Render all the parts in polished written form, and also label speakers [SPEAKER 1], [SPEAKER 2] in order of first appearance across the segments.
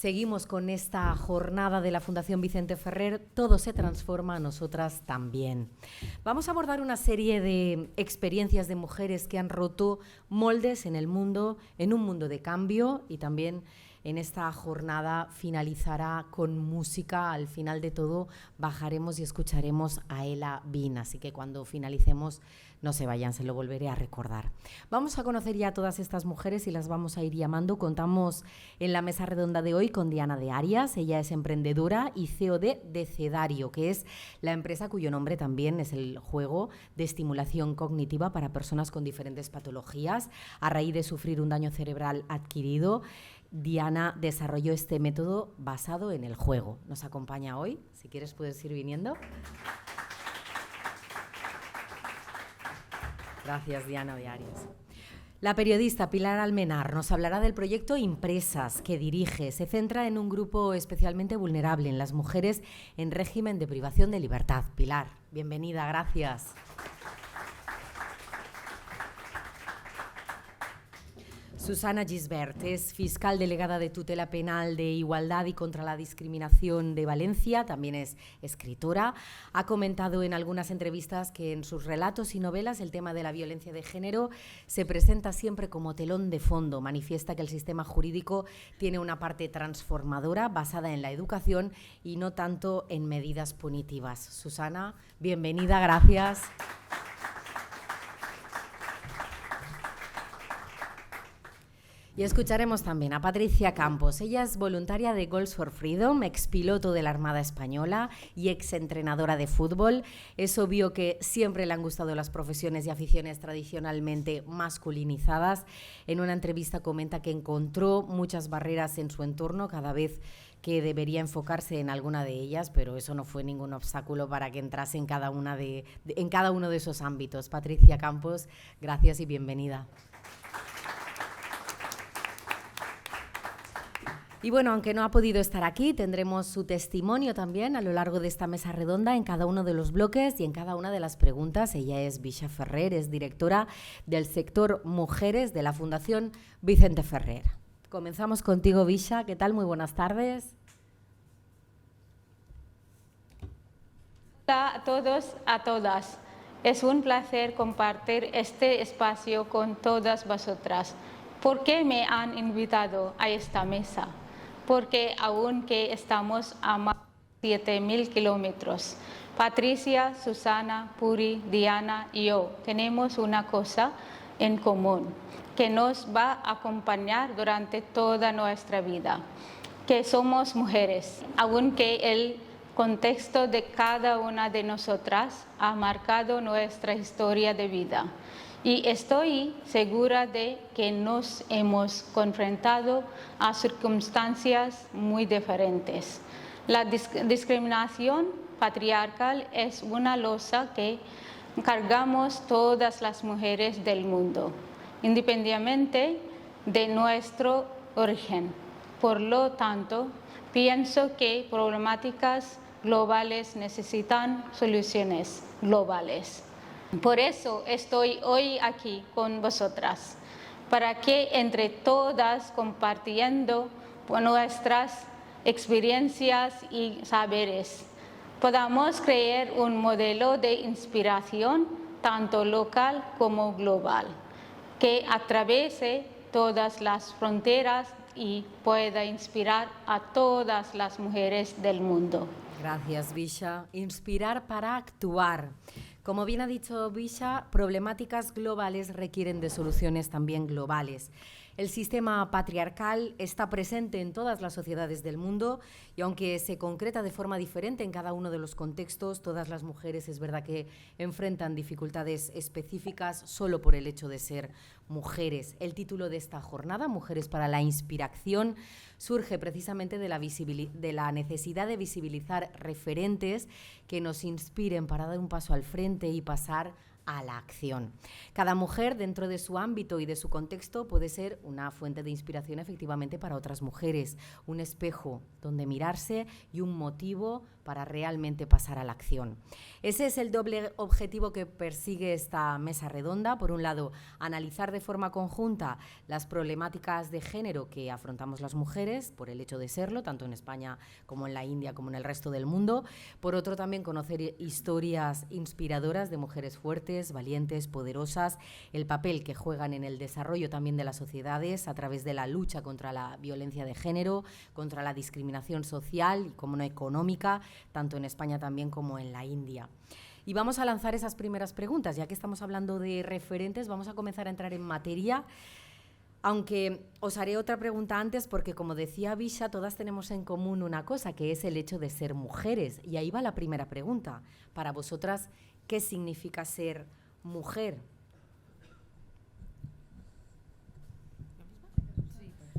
[SPEAKER 1] Seguimos con esta jornada de la Fundación Vicente Ferrer. Todo se transforma, nosotras también. Vamos a abordar una serie de experiencias de mujeres que han roto moldes en el mundo, en un mundo de cambio, y también en esta jornada finalizará con música. Al final de todo bajaremos y escucharemos a Ella Bean, así que cuando finalicemos no se vayan, se lo volveré a recordar. Vamos a conocer ya a todas estas mujeres y las vamos a ir llamando. Contamos en la mesa redonda de hoy con Diana de Arias. Ella es emprendedora y CEO de Decedario, que es la empresa cuyo nombre también es el juego de estimulación cognitiva para personas con diferentes patologías. A raíz de sufrir un daño cerebral adquirido, Diana desarrolló este método basado en el juego. Nos acompaña hoy. Si quieres puedes ir viniendo. Gracias, Diana de Arias. La periodista Pilar Almenar nos hablará del proyecto Impresas, que dirige. Se centra en un grupo especialmente vulnerable, en las mujeres en régimen de privación de libertad. Pilar, bienvenida, gracias. Susana Gisbert es fiscal delegada de tutela penal de Igualdad y contra la Discriminación de Valencia, también es escritora. Ha comentado en algunas entrevistas que en sus relatos y novelas el tema de la violencia de género se presenta siempre como telón de fondo. Manifiesta que el sistema jurídico tiene una parte transformadora basada en la educación y no tanto en medidas punitivas. Susana, bienvenida, gracias. Y escucharemos también a Patricia Campos. Ella es voluntaria de Goals for Freedom, expiloto de la Armada Española y exentrenadora de fútbol. Es obvio que siempre le han gustado las profesiones y aficiones tradicionalmente masculinizadas. En una entrevista comenta que encontró muchas barreras en su entorno cada vez que debería enfocarse en alguna de ellas, pero eso no fue ningún obstáculo para que entrase en cada uno de esos ámbitos. Patricia Campos, gracias y bienvenida. Y bueno, aunque no ha podido estar aquí, tendremos su testimonio también a lo largo de esta mesa redonda en cada uno de los bloques y en cada una de las preguntas. Ella es Visha Ferrer, es directora del sector Mujeres de la Fundación Vicente Ferrer. Comenzamos contigo, Visha. ¿Qué tal? Muy buenas tardes.
[SPEAKER 2] Hola a todos, a todas. Es un placer compartir este espacio con todas vosotras. ¿Por qué me han invitado a esta mesa? Porque aunque estamos a más de 7.000 kilómetros, Patricia, Susana, Puri, Diana y yo tenemos una cosa en común que nos va a acompañar durante toda nuestra vida, que somos mujeres, aunque el contexto de cada una de nosotras ha marcado nuestra historia de vida. Y estoy segura de que nos hemos confrontado a circunstancias muy diferentes. La discriminación patriarcal es una losa que cargamos todas las mujeres del mundo, independientemente de nuestro origen. Por lo tanto, pienso que problemáticas globales necesitan soluciones globales. Por eso estoy hoy aquí con vosotras, para que entre todas compartiendo nuestras experiencias y saberes, podamos crear un modelo de inspiración tanto local como global, que atraviese todas las fronteras y pueda inspirar a todas las mujeres del mundo.
[SPEAKER 1] Gracias, Visha. Inspirar para actuar. Como bien ha dicho Visha, problemáticas globales requieren de soluciones también globales. El sistema patriarcal está presente en todas las sociedades del mundo y aunque se concreta de forma diferente en cada uno de los contextos, todas las mujeres es verdad que enfrentan dificultades específicas solo por el hecho de ser mujeres. El título de esta jornada, Mujeres para la Inspiración, surge precisamente de la necesidad de visibilizar referentes que nos inspiren para dar un paso al frente y pasar a la acción. Cada mujer, dentro de su ámbito y de su contexto, puede ser una fuente de inspiración efectivamente para otras mujeres, un espejo donde mirarse y un motivo para realmente pasar a la acción. Ese es el doble objetivo que persigue esta mesa redonda. Por un lado, analizar de forma conjunta las problemáticas de género que afrontamos las mujeres, por el hecho de serlo, tanto en España como en la India, como en el resto del mundo. Por otro, también conocer historias inspiradoras de mujeres fuertes, valientes, poderosas, el papel que juegan en el desarrollo también de las sociedades a través de la lucha contra la violencia de género, contra la discriminación social y, como no, económica, tanto en España también como en la India. Y vamos a lanzar esas primeras preguntas. Ya que estamos hablando de referentes, vamos a comenzar a entrar en materia, aunque os haré otra pregunta antes porque, como decía Visha, todas tenemos en común una cosa, que es el hecho de ser mujeres. Y ahí va la primera pregunta. Para vosotras, ¿qué significa ser mujer?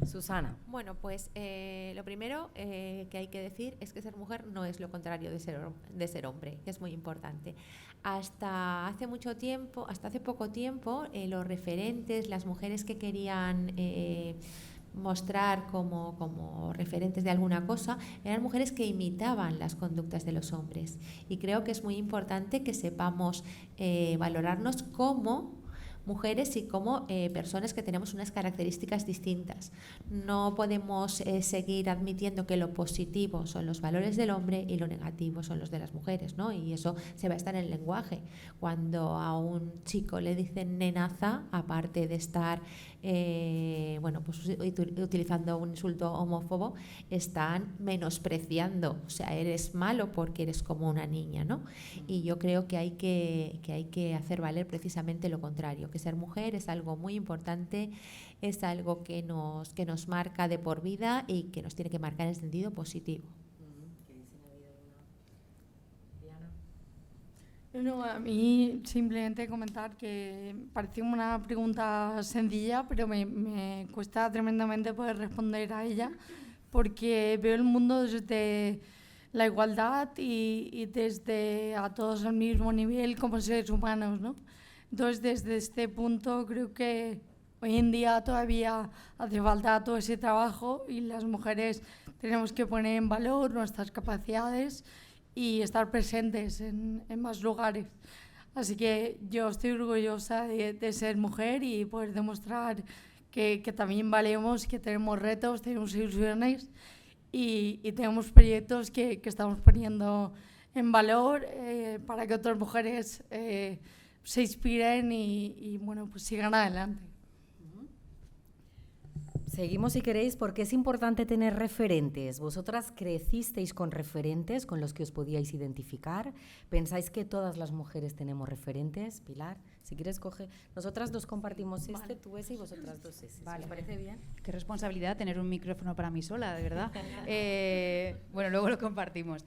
[SPEAKER 1] Susana.
[SPEAKER 3] Bueno, pues lo primero que hay que decir es que ser mujer no es lo contrario de ser hombre, que es muy importante. Hasta hace poco tiempo, los referentes, las mujeres que querían mostrar como referentes de alguna cosa, eran mujeres que imitaban las conductas de los hombres. Y creo que es muy importante que sepamos valorarnos como mujeres y como personas que tenemos unas características distintas. No podemos seguir admitiendo que lo positivo son los valores del hombre y lo negativo son los de las mujeres, ¿no? Y eso se va a estar en el lenguaje. Cuando a un chico le dicen nenaza, aparte de estar pues utilizando un insulto homófobo, están menospreciando, o sea, eres malo porque eres como una niña, ¿no? Y yo creo que hay que hacer valer precisamente lo contrario, que ser mujer es algo muy importante, es algo que nos marca de por vida y que nos tiene que marcar en sentido positivo.
[SPEAKER 4] No, a mí simplemente comentar que parece una pregunta sencilla, pero me cuesta tremendamente poder responder a ella, porque veo el mundo desde la igualdad y desde a todos al mismo nivel como seres humanos, ¿no? Entonces, desde este punto, creo que hoy en día todavía hace falta todo ese trabajo y las mujeres tenemos que poner en valor nuestras capacidades y estar presentes en más lugares. Así que yo estoy orgullosa de ser mujer y poder demostrar que también valemos, que tenemos retos, tenemos ilusiones y tenemos proyectos que estamos poniendo en valor para que otras mujeres se inspiren y bueno, pues sigan adelante.
[SPEAKER 1] Seguimos, si queréis, porque es importante tener referentes. ¿Vosotras crecisteis con referentes con los que os podíais identificar? ¿Pensáis que todas las mujeres tenemos referentes? Pilar, si quieres coge. Nosotras dos compartimos vale. Tú ese y vosotras dos ese.
[SPEAKER 5] Vale.
[SPEAKER 1] ¿Os parece bien?
[SPEAKER 5] Qué responsabilidad tener un micrófono para mí sola, de verdad. Bueno, luego lo compartimos.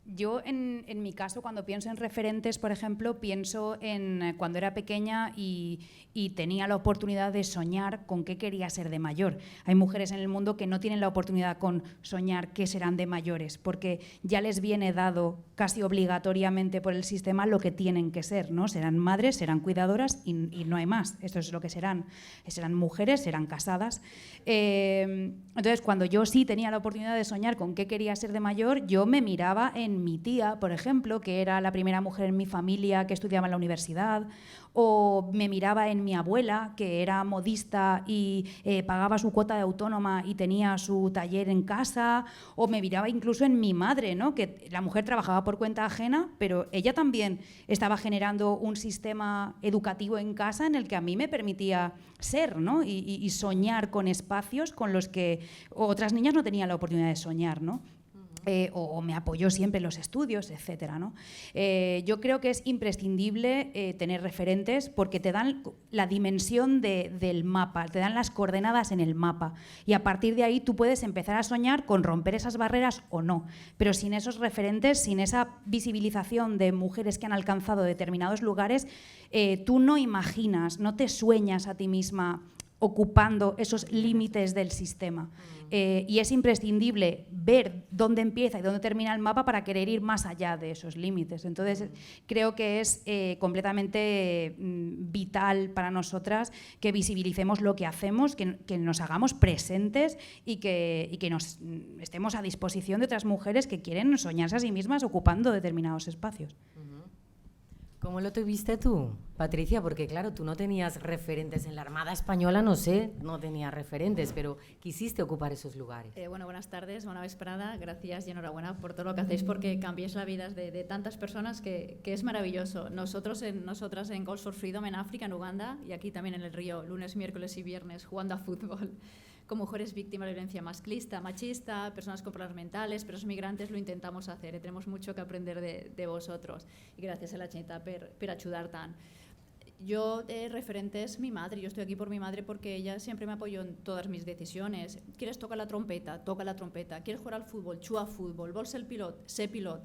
[SPEAKER 5] Yo, en mi caso, cuando pienso en referentes, por ejemplo, pienso en cuando era pequeña y tenía la oportunidad de soñar con qué quería ser de mayor. Hay mujeres en el mundo que no tienen la oportunidad con soñar qué serán de mayores, porque ya les viene dado casi obligatoriamente por el sistema lo que tienen que ser, ¿no? Serán madres, serán cuidadoras y no hay más. Esto es lo que serán. Serán mujeres, serán casadas. Entonces, cuando yo sí tenía la oportunidad de soñar con qué quería ser de mayor, yo me miraba en mi tía, por ejemplo, que era la primera mujer en mi familia que estudiaba en la universidad, o me miraba en mi abuela, que era modista y pagaba su cuota de autónoma y tenía su taller en casa, o me miraba incluso en mi madre, ¿no? Que la mujer trabajaba por cuenta ajena, pero ella también estaba generando un sistema educativo en casa en el que a mí me permitía ser, ¿no? y soñar con espacios con los que otras niñas no tenían la oportunidad de soñar, ¿no? O me apoyó siempre en los estudios, etcétera, ¿no? Yo creo que es imprescindible tener referentes porque te dan la dimensión del mapa, te dan las coordenadas en el mapa y a partir de ahí tú puedes empezar a soñar con romper esas barreras o no, pero sin esos referentes, sin esa visibilización de mujeres que han alcanzado determinados lugares, tú no imaginas, no te sueñas a ti misma ocupando esos límites del sistema. Y es imprescindible ver dónde empieza y dónde termina el mapa para querer ir más allá de esos límites. Entonces, creo que es completamente vital para nosotras que visibilicemos lo que hacemos, que nos hagamos presentes y que nos estemos a disposición de otras mujeres que quieren soñarse a sí mismas ocupando determinados espacios.
[SPEAKER 1] ¿Cómo lo tuviste tú, Patricia? Porque claro, tú no tenías referentes en la Armada Española, no sé, no tenías referentes, pero quisiste ocupar esos lugares.
[SPEAKER 6] Bueno, buenas tardes, buena vesprada, gracias y enhorabuena por todo lo que hacéis porque cambiáis la vida de tantas personas que es maravilloso. Nosotras en Goals for Freedom en África, en Uganda y aquí también en el Río, lunes, miércoles y viernes jugando a fútbol. Con mujeres víctimas de violencia machista, personas con problemas mentales, presos migrantes, lo intentamos hacer. Tenemos mucho que aprender de vosotros. Y gracias a la Generalitat per ayudar tan. Yo, referente es mi madre. Yo estoy aquí por mi madre porque ella siempre me apoyó en todas mis decisiones. ¿Quieres tocar la trompeta? Toca la trompeta. ¿Quieres jugar al fútbol? Juga fútbol. ¿Vols ser pilot? Sé pilot.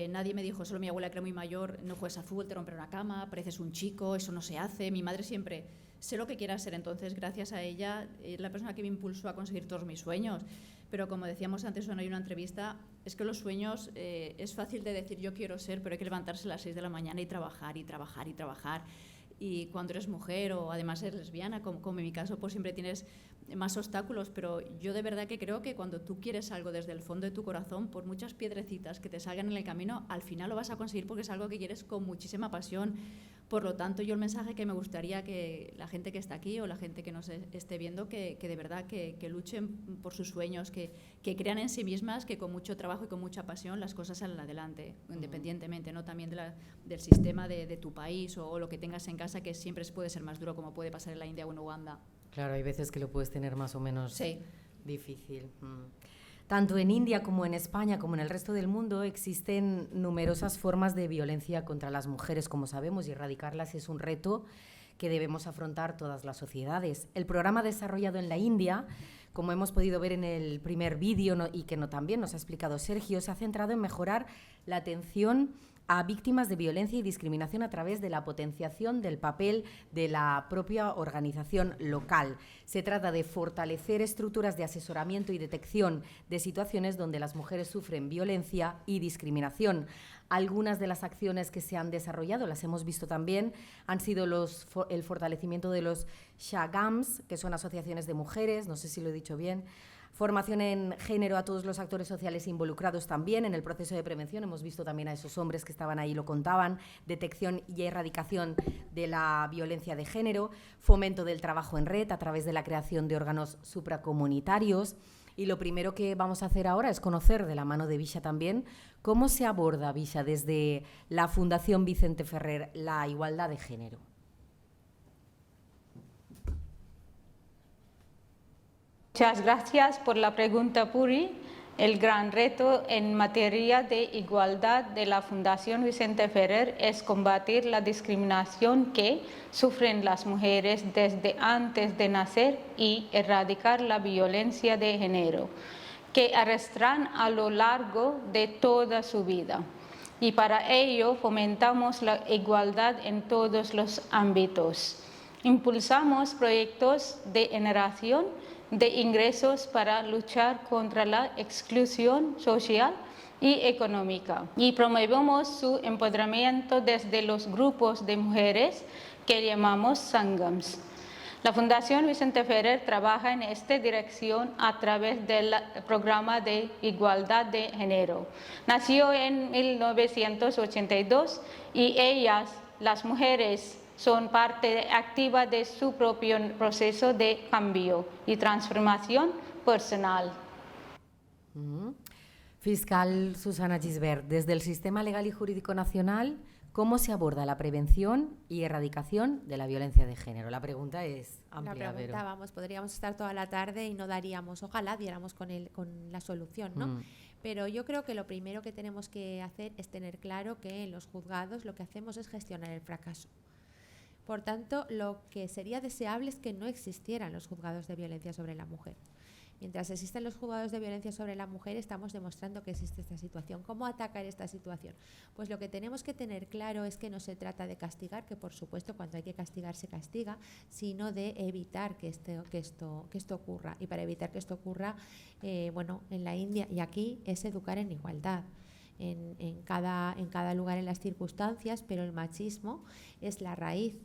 [SPEAKER 6] Nadie me dijo, solo mi abuela, que era muy mayor, no juegues al fútbol, te romperá una cama, pareces un chico, eso no se hace. Mi madre siempre, sé lo que quiera ser, entonces gracias a ella es la persona que me impulsó a conseguir todos mis sueños. Pero como decíamos antes en una entrevista, es que los sueños es fácil de decir yo quiero ser, pero hay que levantarse a las 6 de la mañana y trabajar y trabajar y trabajar. Y cuando eres mujer o además eres lesbiana, como en mi caso, pues siempre tienes más obstáculos, pero yo de verdad que creo que cuando tú quieres algo desde el fondo de tu corazón, por muchas piedrecitas que te salgan en el camino, al final lo vas a conseguir porque es algo que quieres con muchísima pasión. Por lo tanto, yo el mensaje que me gustaría que la gente que está aquí o la gente que nos esté viendo, que de verdad que luchen por sus sueños, que crean en sí mismas, que con mucho trabajo y con mucha pasión las cosas salen adelante, independientemente, ¿no? También del sistema de tu país o lo que tengas en casa, que siempre puede ser más duro, como puede pasar en la India o en Uganda.
[SPEAKER 1] Claro, hay veces que lo puedes tener más o menos
[SPEAKER 6] sí.
[SPEAKER 1] Difícil. Tanto en India como en España, como en el resto del mundo, existen numerosas formas de violencia contra las mujeres, como sabemos, y erradicarlas es un reto que debemos afrontar todas las sociedades. El programa desarrollado en la India, como hemos podido ver en el primer vídeo y que también nos ha explicado Sergio, se ha centrado en mejorar la atención a víctimas de violencia y discriminación a través de la potenciación del papel de la propia organización local. Se trata de fortalecer estructuras de asesoramiento y detección de situaciones donde las mujeres sufren violencia y discriminación. Algunas de las acciones que se han desarrollado, las hemos visto también, han sido el fortalecimiento de los Shagams, que son asociaciones de mujeres, no sé si lo he dicho bien, formación en género a todos los actores sociales involucrados también en el proceso de prevención. Hemos visto también a esos hombres que estaban ahí, lo contaban, detección y erradicación de la violencia de género, fomento del trabajo en red a través de la creación de órganos supracomunitarios. Y lo primero que vamos a hacer ahora es conocer de la mano de Visha también cómo se aborda, Visha, desde la Fundación Vicente Ferrer, la igualdad de género.
[SPEAKER 2] Muchas gracias por la pregunta, Puri. El gran reto en materia de igualdad de la Fundación Vicente Ferrer es combatir la discriminación que sufren las mujeres desde antes de nacer y erradicar la violencia de género que arrastran a lo largo de toda su vida. Y para ello fomentamos la igualdad en todos los ámbitos. Impulsamos proyectos de generación de ingresos para luchar contra la exclusión social y económica. Y promovemos su empoderamiento desde los grupos de mujeres que llamamos Sangams. La Fundación Vicente Ferrer trabaja en esta dirección a través del programa de igualdad de género. Nació en 1982 y ellas, las mujeres, son parte activa de su propio proceso de cambio y transformación personal.
[SPEAKER 1] Fiscal Susana Gisbert, desde el Sistema Legal y Jurídico Nacional, ¿cómo se aborda la prevención y erradicación de la violencia de género? La pregunta es amplia.
[SPEAKER 3] La pregunta, vamos, podríamos estar toda la tarde y no daríamos, ojalá diéramos con la solución, ¿no? Pero yo creo que lo primero que tenemos que hacer es tener claro que en los juzgados lo que hacemos es gestionar el fracaso. Por tanto, lo que sería deseable es que no existieran los juzgados de violencia sobre la mujer. Mientras existen los juzgados de violencia sobre la mujer, estamos demostrando que existe esta situación. ¿Cómo atacar esta situación? Pues lo que tenemos que tener claro es que no se trata de castigar, que por supuesto cuando hay que castigar se castiga, sino de evitar que esto ocurra. Y para evitar que esto ocurra, en la India y aquí es educar en igualdad. En cada lugar, en las circunstancias, pero el machismo es la raíz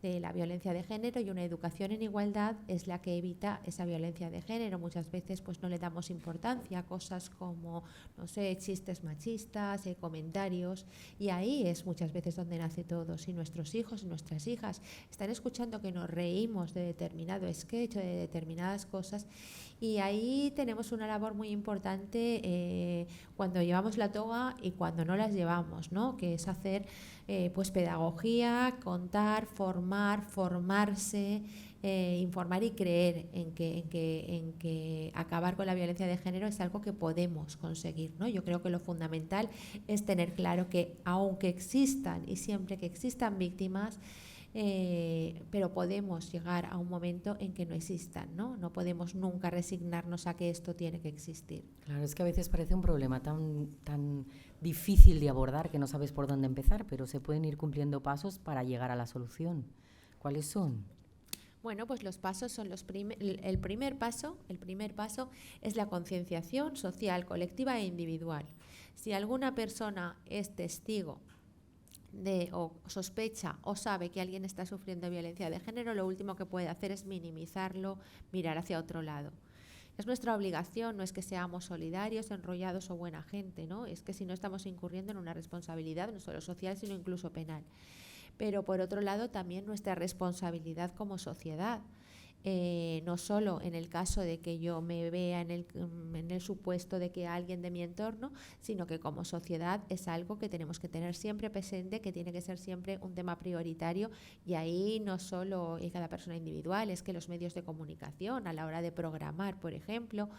[SPEAKER 3] de la violencia de género y una educación en igualdad es la que evita esa violencia de género. Muchas veces pues no le damos importancia a cosas como, no sé, chistes machistas, comentarios, y ahí es muchas veces donde nace todo. Si nuestros hijos y nuestras hijas están escuchando que nos reímos de determinado sketch o de determinadas cosas, y ahí tenemos una labor muy importante cuando llevamos la toga y cuando no las llevamos, ¿no? Que es hacer pues pedagogía, contar, formarse, informar y creer en que acabar con la violencia de género es algo que podemos conseguir, ¿no? Yo creo que lo fundamental es tener claro que aunque existan y siempre que existan víctimas, pero podemos llegar a un momento en que no existan, ¿no? No podemos nunca resignarnos a que esto tiene que existir.
[SPEAKER 1] Claro, es que a veces parece un problema tan difícil de abordar que no sabes por dónde empezar, pero se pueden ir cumpliendo pasos para llegar a la solución. ¿Cuáles son?
[SPEAKER 3] Bueno, pues los pasos son el primer paso es la concienciación social, colectiva e individual. Si alguna persona es testigo o sospecha o sabe que alguien está sufriendo violencia de género, lo último que puede hacer es minimizarlo, mirar hacia otro lado. Es nuestra obligación, no es que seamos solidarios, enrollados o buena gente, ¿no? Es que si no estamos incurriendo en una responsabilidad no solo social, sino incluso penal. Pero por otro lado también nuestra responsabilidad como sociedad. No solo en el caso de que yo me vea en el supuesto de que alguien de mi entorno, sino que como sociedad es algo que tenemos que tener siempre presente, que tiene que ser siempre un tema prioritario, y ahí no solo en cada persona individual, es que los medios de comunicación a la hora de programar, por ejemplo,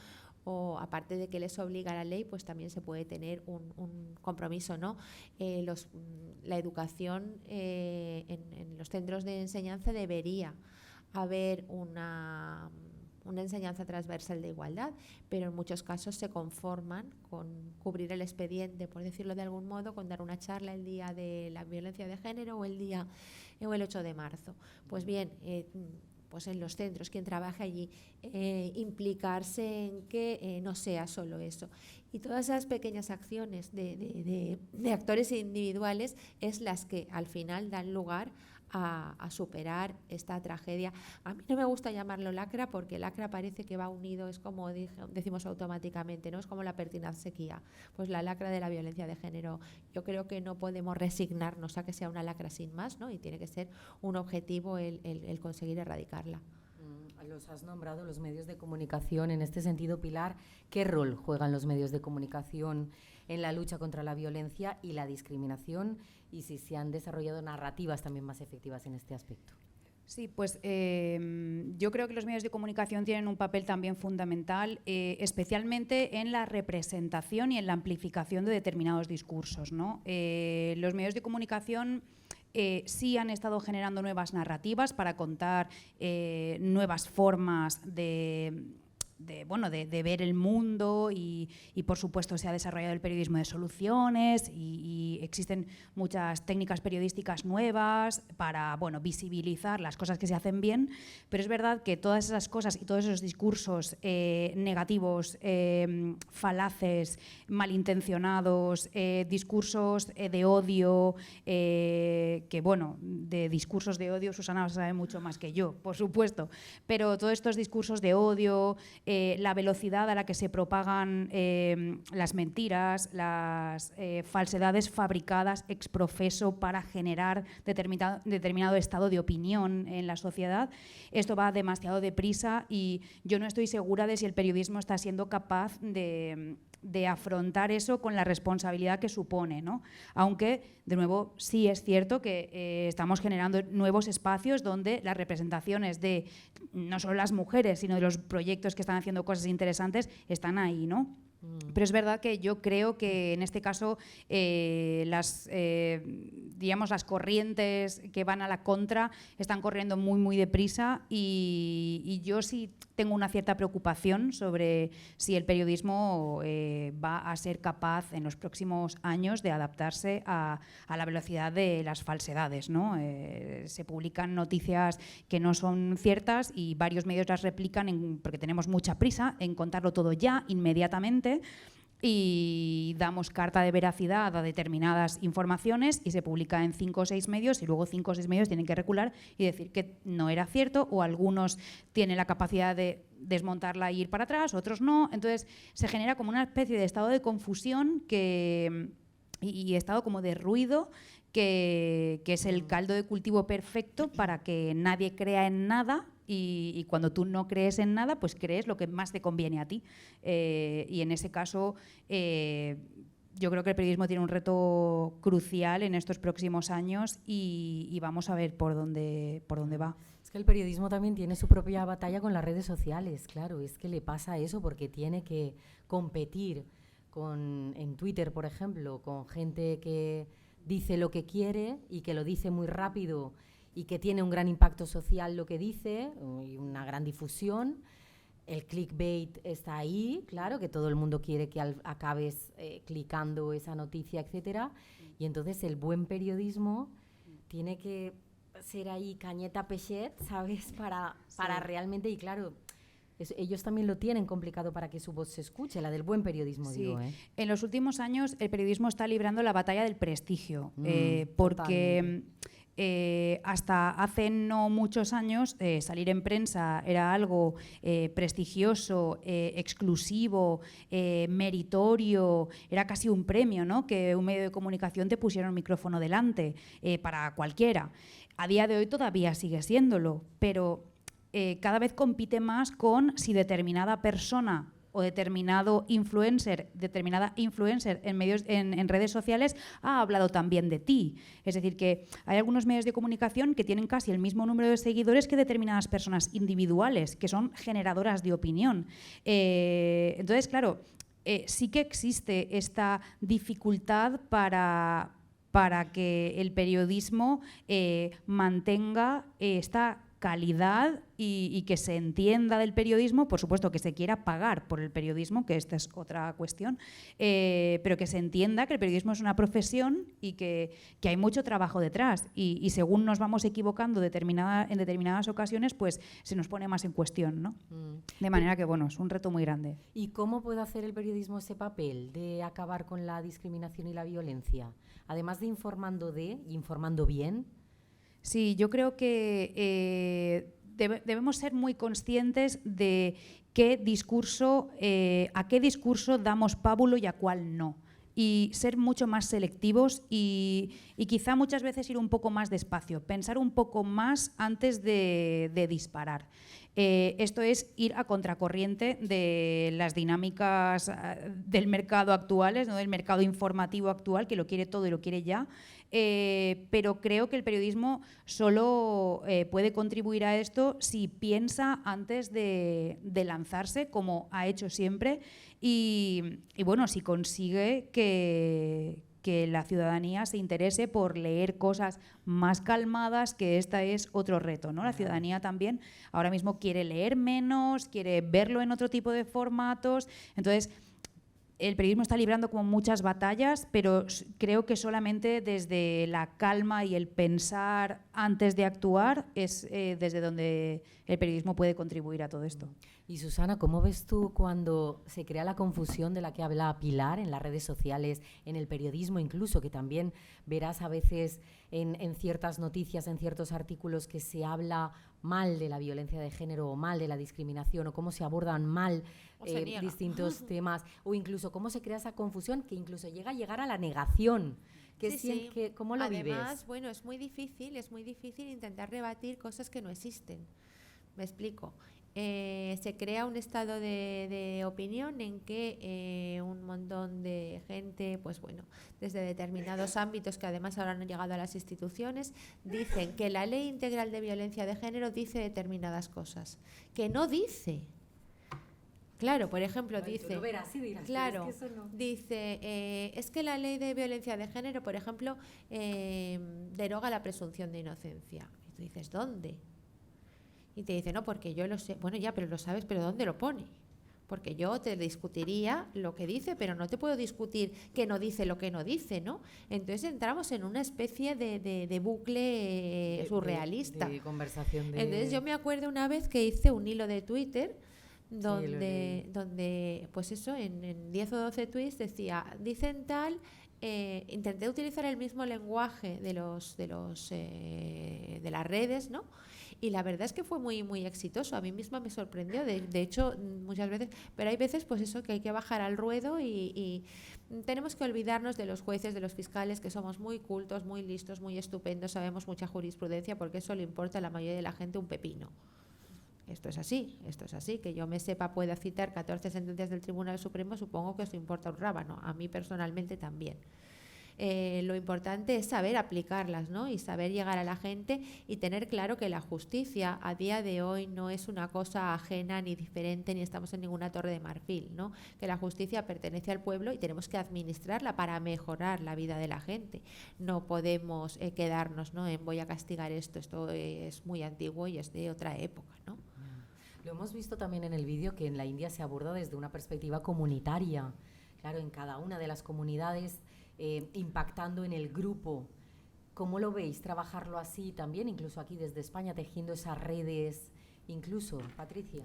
[SPEAKER 3] o aparte de que les obliga la ley, pues también se puede tener un compromiso, ¿no? La educación en los centros de enseñanza debería haber una enseñanza transversal de igualdad, pero en muchos casos se conforman con cubrir el expediente, por decirlo de algún modo, con dar una charla el día de la violencia de género o el 8 de marzo. Pues bien, pues en los centros, quien trabaje allí, implicarse en que no sea solo eso. Y todas esas pequeñas acciones de actores individuales es las que al final dan lugar a superar esta tragedia. A mí no me gusta llamarlo lacra, porque lacra parece que va unido, es como decimos automáticamente, ¿no? Es como la pertinaz sequía, pues la lacra de la violencia de género. Yo creo que no podemos resignarnos a que sea una lacra sin más, ¿no? Y tiene que ser un objetivo el conseguir erradicarla.
[SPEAKER 1] Los has nombrado, los medios de comunicación. En este sentido, Pilar, ¿qué rol juegan los medios de comunicación en la lucha contra la violencia y la discriminación? Y si se han desarrollado narrativas también más efectivas en este aspecto.
[SPEAKER 5] Sí, pues yo creo que los medios de comunicación tienen un papel también fundamental, especialmente en la representación y en la amplificación de determinados discursos, ¿no? Los medios de comunicación sí han estado generando nuevas narrativas para contar nuevas formas de ver el mundo y por supuesto se ha desarrollado el periodismo de soluciones y existen muchas técnicas periodísticas nuevas para visibilizar las cosas que se hacen bien, pero es verdad que todas esas cosas y todos esos discursos negativos, falaces, malintencionados, discursos de odio, de discursos de odio Susana sabe mucho más que yo, por supuesto, pero todos estos discursos de odio, la velocidad a la que se propagan las mentiras, las falsedades fabricadas ex profeso para generar determinado estado de opinión en la sociedad. Esto va demasiado deprisa y yo no estoy segura de si el periodismo está siendo capaz de afrontar eso con la responsabilidad que supone, ¿no? Aunque, de nuevo, sí es cierto que estamos generando nuevos espacios donde las representaciones de no solo las mujeres, sino de los proyectos que están haciendo cosas interesantes están ahí, ¿no? Pero es verdad que yo creo que en este caso digamos, las corrientes que van a la contra están corriendo muy, muy deprisa y yo sí tengo una cierta preocupación sobre si el periodismo va a ser capaz en los próximos años de adaptarse a la velocidad de las falsedades, ¿no? Se publican noticias que no son ciertas y varios medios las replican porque tenemos mucha prisa en contarlo todo ya, inmediatamente, y damos carta de veracidad a determinadas informaciones y se publica en 5 o 6 medios y luego 5 o 6 medios tienen que recular y decir que no era cierto, o algunos tienen la capacidad de desmontarla y ir para atrás, otros no. Entonces se genera como una especie de estado de confusión y estado como de ruido que es el caldo de cultivo perfecto para que nadie crea en nada. Y cuando tú no crees en nada, pues crees lo que más te conviene a ti. Y en ese caso, yo creo que el periodismo tiene un reto crucial en estos próximos años y vamos a ver por dónde va.
[SPEAKER 1] Es que el periodismo también tiene su propia batalla con las redes sociales, claro, es que le pasa eso porque tiene que competir en Twitter, por ejemplo, con gente que dice lo que quiere y que lo dice muy rápido y que tiene un gran impacto social lo que dice y una gran difusión. El clickbait está ahí, claro, que todo el mundo quiere que acabes clicando esa noticia, etcétera. Y entonces el buen periodismo tiene que ser ahí cañeta pechet, ¿sabes? Para realmente, y claro, ellos también lo tienen complicado para que su voz se escuche, la del buen periodismo,
[SPEAKER 5] sí.
[SPEAKER 1] digo.
[SPEAKER 5] En los últimos años el periodismo está librando la batalla del prestigio, porque hasta hace no muchos años salir en prensa era algo prestigioso, exclusivo, meritorio, era casi un premio, ¿no? Que un medio de comunicación te pusiera un micrófono delante para cualquiera. A día de hoy todavía sigue siéndolo, pero cada vez compite más con si determinada persona o determinada influencer en redes sociales ha hablado también de ti. Es decir, que hay algunos medios de comunicación que tienen casi el mismo número de seguidores que determinadas personas individuales, que son generadoras de opinión. Entonces, claro, sí que existe esta dificultad para que el periodismo mantenga esta calidad y que se entienda del periodismo, por supuesto que se quiera pagar por el periodismo, que esta es otra cuestión, pero que se entienda que el periodismo es una profesión y que hay mucho trabajo detrás y según nos vamos equivocando en determinadas ocasiones, pues se nos pone más en cuestión, ¿no? De manera que, bueno, es un reto muy grande.
[SPEAKER 1] ¿Y cómo puede hacer el periodismo ese papel de acabar con la discriminación y la violencia? Además de informando bien.
[SPEAKER 5] Sí, yo creo que debemos ser muy conscientes de a qué discurso damos pábulo y a cuál no. Y ser mucho más selectivos y quizá muchas veces ir un poco más despacio, pensar un poco más antes de disparar. Esto es ir a contracorriente de las dinámicas del mercado actuales, ¿no? Del mercado informativo actual, que lo quiere todo y lo quiere ya. Pero creo que el periodismo solo puede contribuir a esto si piensa antes de lanzarse, como ha hecho siempre, y bueno, si consigue que la ciudadanía se interese por leer cosas más calmadas, que esta es otro reto, ¿no? La ciudadanía también ahora mismo quiere leer menos, quiere verlo en otro tipo de formatos. Entonces, el periodismo está librando como muchas batallas, pero creo que solamente desde la calma y el pensar antes de actuar es desde donde el periodismo puede contribuir a todo esto.
[SPEAKER 1] Y Susana, ¿cómo ves tú cuando se crea la confusión de la que habla Pilar en las redes sociales, en el periodismo incluso, que también verás a veces en ciertas noticias, en ciertos artículos, que se habla mal de la violencia de género o mal de la discriminación, o cómo se abordan mal distintos temas, o incluso cómo se crea esa confusión que incluso llega a llegar a la negación? ¿Cómo lo vives?
[SPEAKER 3] Además, bueno, es muy difícil intentar rebatir cosas que no existen. Me explico. Se crea un estado de opinión en que un montón de gente, pues bueno, desde determinados ámbitos que además ahora han llegado a las instituciones, dicen que la Ley Integral de Violencia de Género dice determinadas cosas, que no dice. Claro, por ejemplo,
[SPEAKER 1] Ay,
[SPEAKER 3] dice...
[SPEAKER 1] tú lo verás y dirás,
[SPEAKER 3] Claro,
[SPEAKER 1] pero es que eso no.
[SPEAKER 3] dice, es que la ley de violencia de género, por ejemplo, deroga la presunción de inocencia. Y tú dices, ¿dónde? Y te dice, no, porque yo lo sé. Bueno, ya, pero lo sabes, pero ¿dónde lo pone? Porque yo te discutiría lo que dice, pero no te puedo discutir que no dice lo que no dice, ¿no? Entonces entramos en una especie de bucle surrealista.
[SPEAKER 1] De conversación de...
[SPEAKER 3] Entonces yo me acuerdo una vez que hice un hilo de Twitter
[SPEAKER 1] lo leí.
[SPEAKER 3] donde pues eso, en 10 o 12 tweets decía, dicen tal, intenté utilizar el mismo lenguaje de las redes, ¿no? Y la verdad es que fue muy, muy exitoso. A mí misma me sorprendió. De hecho, muchas veces, pero hay veces, pues eso, que hay que bajar al ruedo y tenemos que olvidarnos de los jueces, de los fiscales, que somos muy cultos, muy listos, muy estupendos, sabemos mucha jurisprudencia, porque eso le importa a la mayoría de la gente un pepino. Esto es así, que yo me sepa, pueda citar 14 sentencias del Tribunal Supremo, supongo que eso importa un rábano, a mí personalmente también. Lo importante es saber aplicarlas, ¿no? Y saber llegar a la gente y tener claro que la justicia a día de hoy no es una cosa ajena ni diferente, ni estamos en ninguna torre de marfil, ¿no? Que la justicia pertenece al pueblo y tenemos que administrarla para mejorar la vida de la gente. No podemos quedarnos, ¿no?, en voy a castigar esto es muy antiguo y es de otra época, ¿no?
[SPEAKER 1] Lo hemos visto también en el vídeo que en la India se aborda desde una perspectiva comunitaria. Claro, en cada una de las comunidades, impactando en el grupo. ¿Cómo lo veis trabajarlo así también, incluso aquí desde España, tejiendo esas redes, incluso, Patricia?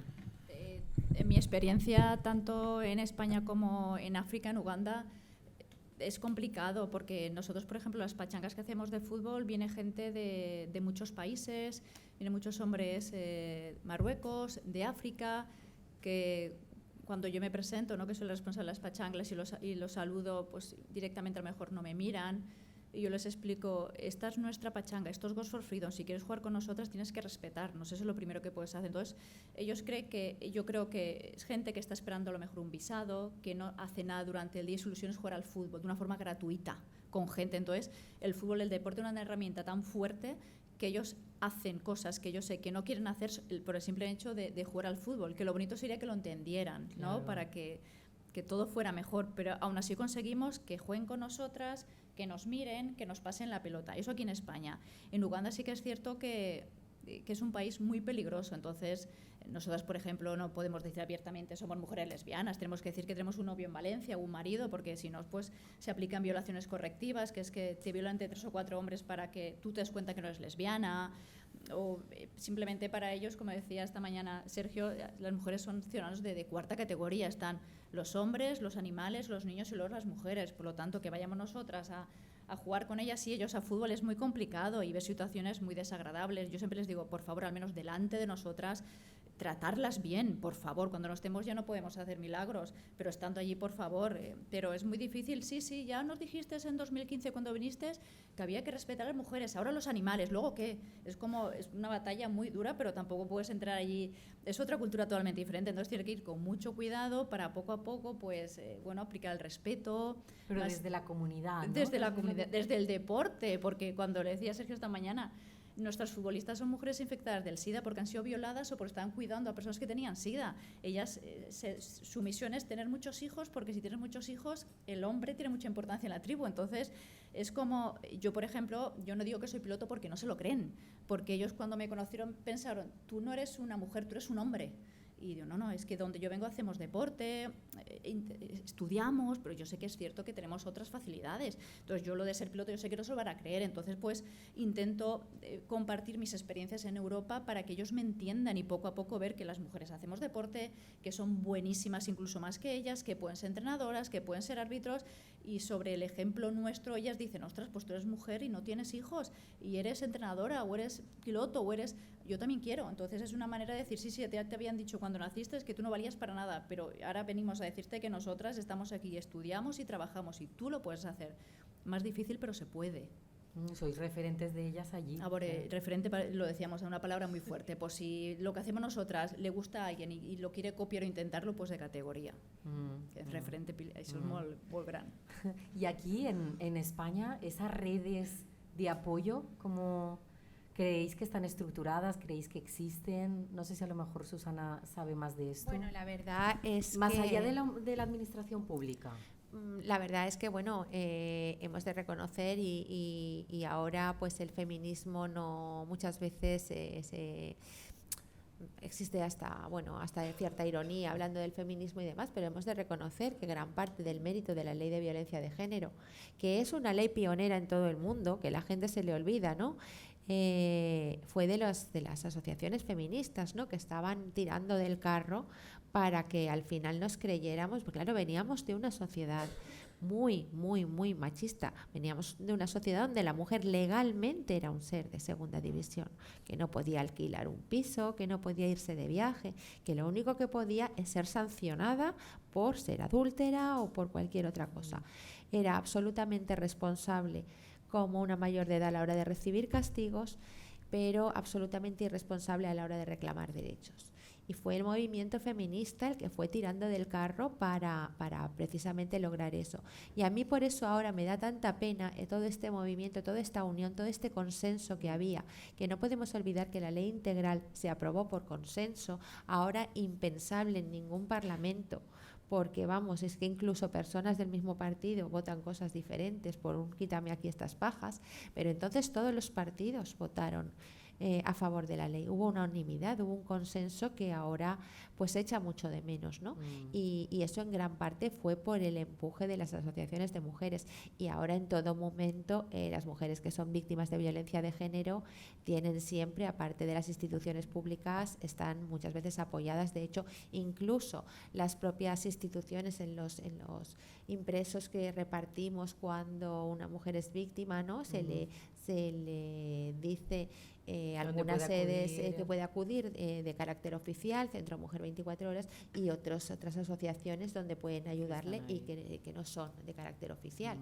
[SPEAKER 6] En mi experiencia, tanto en España como en África, en Uganda, es complicado porque nosotros, por ejemplo, las pachangas que hacemos de fútbol, viene gente de muchos países, vienen muchos hombres Marruecos, de África, que cuando yo me presento, ¿no?, que soy la responsable de las pachangas y los saludo, pues directamente a lo mejor no me miran. Y yo les explico, esta es nuestra pachanga, esto es Ghost for Freedom, si quieres jugar con nosotras tienes que respetarnos, eso es lo primero que puedes hacer. Entonces, yo creo que es gente que está esperando a lo mejor un visado, que no hace nada durante el día y su ilusión es jugar al fútbol de una forma gratuita, con gente. Entonces, el fútbol, el deporte es una herramienta tan fuerte que ellos hacen cosas que yo sé que no quieren hacer por el simple hecho de jugar al fútbol, que lo bonito sería que lo entendieran, ¿no?
[SPEAKER 1] Claro.
[SPEAKER 6] Para que todo fuera mejor, pero aún así conseguimos que jueguen con nosotras, que nos miren, que nos pasen la pelota. Eso aquí en España. En Uganda sí que es cierto que es un país muy peligroso, entonces nosotras, por ejemplo, no podemos decir abiertamente somos mujeres lesbianas, tenemos que decir que tenemos un novio en Valencia o un marido, porque si no, pues se aplican violaciones correctivas, que es que te violan entre 3 o 4 hombres para que tú te des cuenta que no eres lesbiana, o simplemente para ellos, como decía esta mañana Sergio, las mujeres son ciudadanos de cuarta categoría, están los hombres, los animales, los niños y luego las mujeres, por lo tanto que vayamos nosotras a jugar con ellas y ellos a fútbol es muy complicado y ver situaciones muy desagradables. Yo siempre les digo, por favor, al menos delante de nosotras, tratarlas bien, por favor. Cuando no estemos ya no podemos hacer milagros, pero estando allí, por favor. Pero es muy difícil. Sí, ya nos dijiste en 2015 cuando viniste que había que respetar a las mujeres, ahora los animales, ¿luego qué? Es una batalla muy dura, pero tampoco puedes entrar allí. Es otra cultura totalmente diferente, entonces tiene que ir con mucho cuidado para poco a poco, pues, aplicar el respeto.
[SPEAKER 1] Pero desde la comunidad, ¿no?
[SPEAKER 6] Desde la comunidad, desde el deporte, porque cuando le decía a Sergio esta mañana, nuestras futbolistas son mujeres infectadas del SIDA porque han sido violadas o porque estaban cuidando a personas que tenían SIDA. Ellas, su misión es tener muchos hijos, porque si tienes muchos hijos, el hombre tiene mucha importancia en la tribu. Entonces, es como, yo por ejemplo, yo no digo que soy piloto porque no se lo creen, porque ellos cuando me conocieron pensaron, tú no eres una mujer, tú eres un hombre. Y digo, no, es que donde yo vengo hacemos deporte, estudiamos, pero yo sé que es cierto que tenemos otras facilidades. Entonces yo lo de ser piloto yo sé que no se lo van a creer, entonces pues intento compartir mis experiencias en Europa para que ellos me entiendan y poco a poco ver que las mujeres hacemos deporte, que son buenísimas incluso más que ellas, que pueden ser entrenadoras, que pueden ser árbitros, y sobre el ejemplo nuestro ellas dicen, ostras, pues tú eres mujer y no tienes hijos y eres entrenadora o eres piloto o eres... Yo también quiero. Entonces es una manera de decir, sí, te habían dicho cuando naciste que tú no valías para nada, pero ahora venimos a decirte que nosotras estamos aquí, estudiamos y trabajamos y tú lo puedes hacer. Más difícil, pero se puede.
[SPEAKER 1] Sois referentes de ellas allí.
[SPEAKER 6] Ahora, referente, lo decíamos, es una palabra muy fuerte. Pues si lo que hacemos nosotras le gusta a alguien y lo quiere copiar o intentarlo, pues de categoría. Referente, eso es muy gran.
[SPEAKER 1] Y aquí en España, esas redes de apoyo, ¿Creéis que están estructuradas? ¿Creéis que existen? No sé si a lo mejor Susana sabe más de esto.
[SPEAKER 3] Bueno, la verdad es
[SPEAKER 1] más
[SPEAKER 3] que...
[SPEAKER 1] allá de la administración pública.
[SPEAKER 3] La verdad es que, bueno, hemos de reconocer y ahora pues el feminismo no muchas veces existe hasta cierta ironía hablando del feminismo y demás, pero hemos de reconocer que gran parte del mérito de la ley de violencia de género, que es una ley pionera en todo el mundo, que la gente se le olvida, ¿no? Fue de las asociaciones feministas, ¿no?, que estaban tirando del carro para que al final nos creyéramos, porque claro, veníamos de una sociedad muy, muy, muy machista. Veníamos de una sociedad donde la mujer legalmente era un ser de segunda división, que no podía alquilar un piso, que no podía irse de viaje, que lo único que podía es ser sancionada por ser adúltera o por cualquier otra cosa. Era absolutamente responsable como una mayor de edad a la hora de recibir castigos, pero absolutamente irresponsable a la hora de reclamar derechos. Y fue el movimiento feminista el que fue tirando del carro para precisamente lograr eso. Y a mí por eso ahora me da tanta pena todo este movimiento, toda esta unión, todo este consenso que había, que no podemos olvidar que la ley integral se aprobó por consenso, ahora impensable en ningún parlamento, porque vamos, es que incluso personas del mismo partido votan cosas diferentes por un quítame aquí estas pajas, pero entonces todos los partidos votaron a favor de la ley. Hubo una unanimidad, hubo un consenso que ahora pues echa mucho de menos, ¿no? Y eso en gran parte fue por el empuje de las asociaciones de mujeres, y ahora en todo momento las mujeres que son víctimas de violencia de género tienen siempre, aparte de las instituciones públicas, están muchas veces apoyadas. De hecho, incluso las propias instituciones en los impresos que repartimos cuando una mujer es víctima, ¿no? Se le dice algunas sedes que puede acudir de carácter oficial, Centro Mujer 24 Horas y otras asociaciones donde pueden ayudarle y que no son de carácter oficial.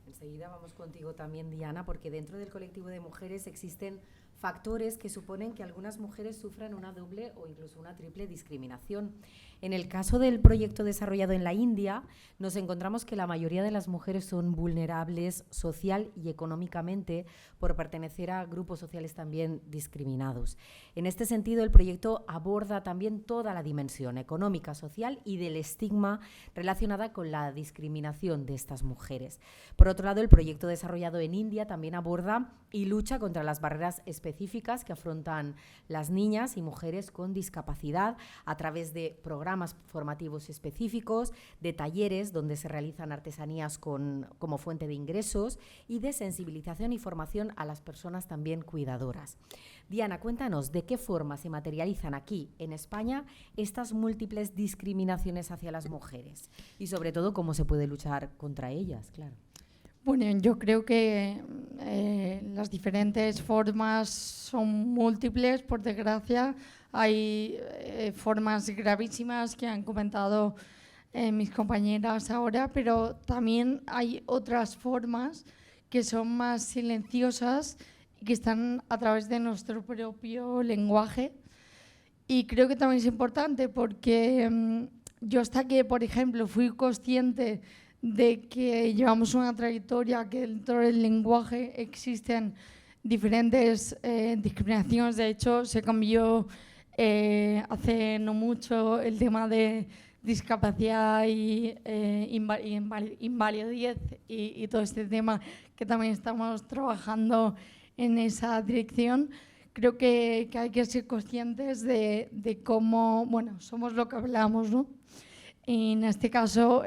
[SPEAKER 1] Enseguida vamos contigo también, Diana, porque dentro del colectivo de mujeres existen factores que suponen que algunas mujeres sufran una doble o incluso una triple discriminación. En el caso del proyecto desarrollado en la India, nos encontramos que la mayoría de las mujeres son vulnerables social y económicamente por pertenecer a grupos sociales también discriminados. En este sentido, el proyecto aborda también toda la dimensión económica, social y del estigma relacionada con la discriminación de estas mujeres. Por otro lado, el proyecto desarrollado en India también aborda y lucha contra las barreras específicas que afrontan las niñas y mujeres con discapacidad a través de programas formativos específicos, de talleres donde se realizan artesanías como fuente de ingresos y de sensibilización y formación a las personas también cuidadoras. Diana, cuéntanos de qué forma se materializan aquí en España estas múltiples discriminaciones hacia las mujeres y sobre todo cómo se puede luchar contra ellas, claro.
[SPEAKER 4] Bueno, yo creo que las diferentes formas son múltiples, por desgracia. Hay formas gravísimas que han comentado mis compañeras ahora, pero también hay otras formas que son más silenciosas y que están a través de nuestro propio lenguaje. Y creo que también es importante porque yo hasta que, por ejemplo, fui consciente de que llevamos una trayectoria que dentro del lenguaje existen diferentes discriminaciones. De hecho, se cambió hace no mucho el tema de discapacidad y invalidez y todo este tema, que también estamos trabajando en esa dirección. Creo que hay que ser conscientes de cómo, bueno, somos lo que hablamos, ¿no? Y en este caso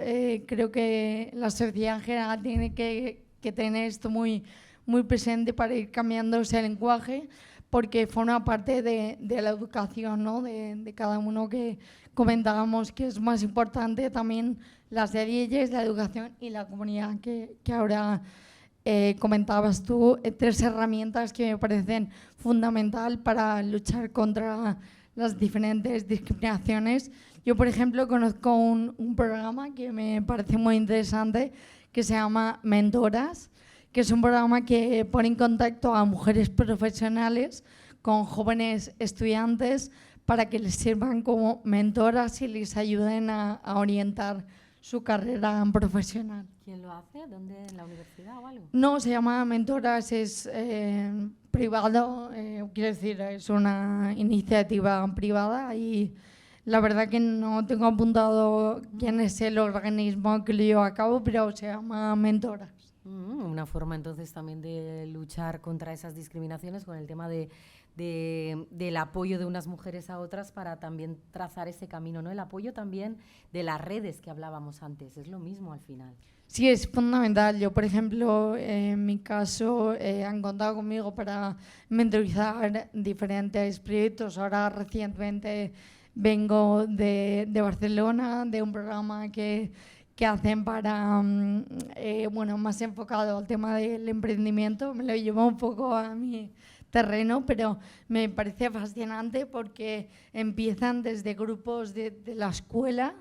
[SPEAKER 4] creo que la sociedad en general tiene que tener esto muy, muy presente para ir cambiando ese lenguaje, porque forma parte de la educación, ¿no? de cada uno, que comentábamos que es más importante también las leyes, la educación y la comunidad, que ahora comentabas tú, 3 herramientas que me parecen fundamental para luchar contra las diferentes discriminaciones. Yo, por ejemplo, conozco un programa que me parece muy interesante que se llama Mentoras, que es un programa que pone en contacto a mujeres profesionales con jóvenes estudiantes para que les sirvan como mentoras y les ayuden a orientar su carrera profesional.
[SPEAKER 1] ¿Quién lo hace? ¿Dónde? ¿En la universidad o algo?
[SPEAKER 4] No, se llama Mentoras, es privado, quiero decir, es una iniciativa privada y la verdad que no tengo apuntado quién es el organismo que lo lleva a cabo, pero se llama Mentoras.
[SPEAKER 1] Una forma entonces también de luchar contra esas discriminaciones con el tema del apoyo de unas mujeres a otras para también trazar ese camino, ¿no? El apoyo también de las redes que hablábamos antes, es lo mismo al final.
[SPEAKER 4] Sí, es fundamental. Yo, por ejemplo, en mi caso, han contado conmigo para mentorizar diferentes proyectos. Ahora recientemente vengo de Barcelona, de un programa que hacen para, bueno, más enfocado al tema del emprendimiento. Me lo llevo un poco a mi terreno, pero me parece fascinante porque empiezan desde grupos de la escuela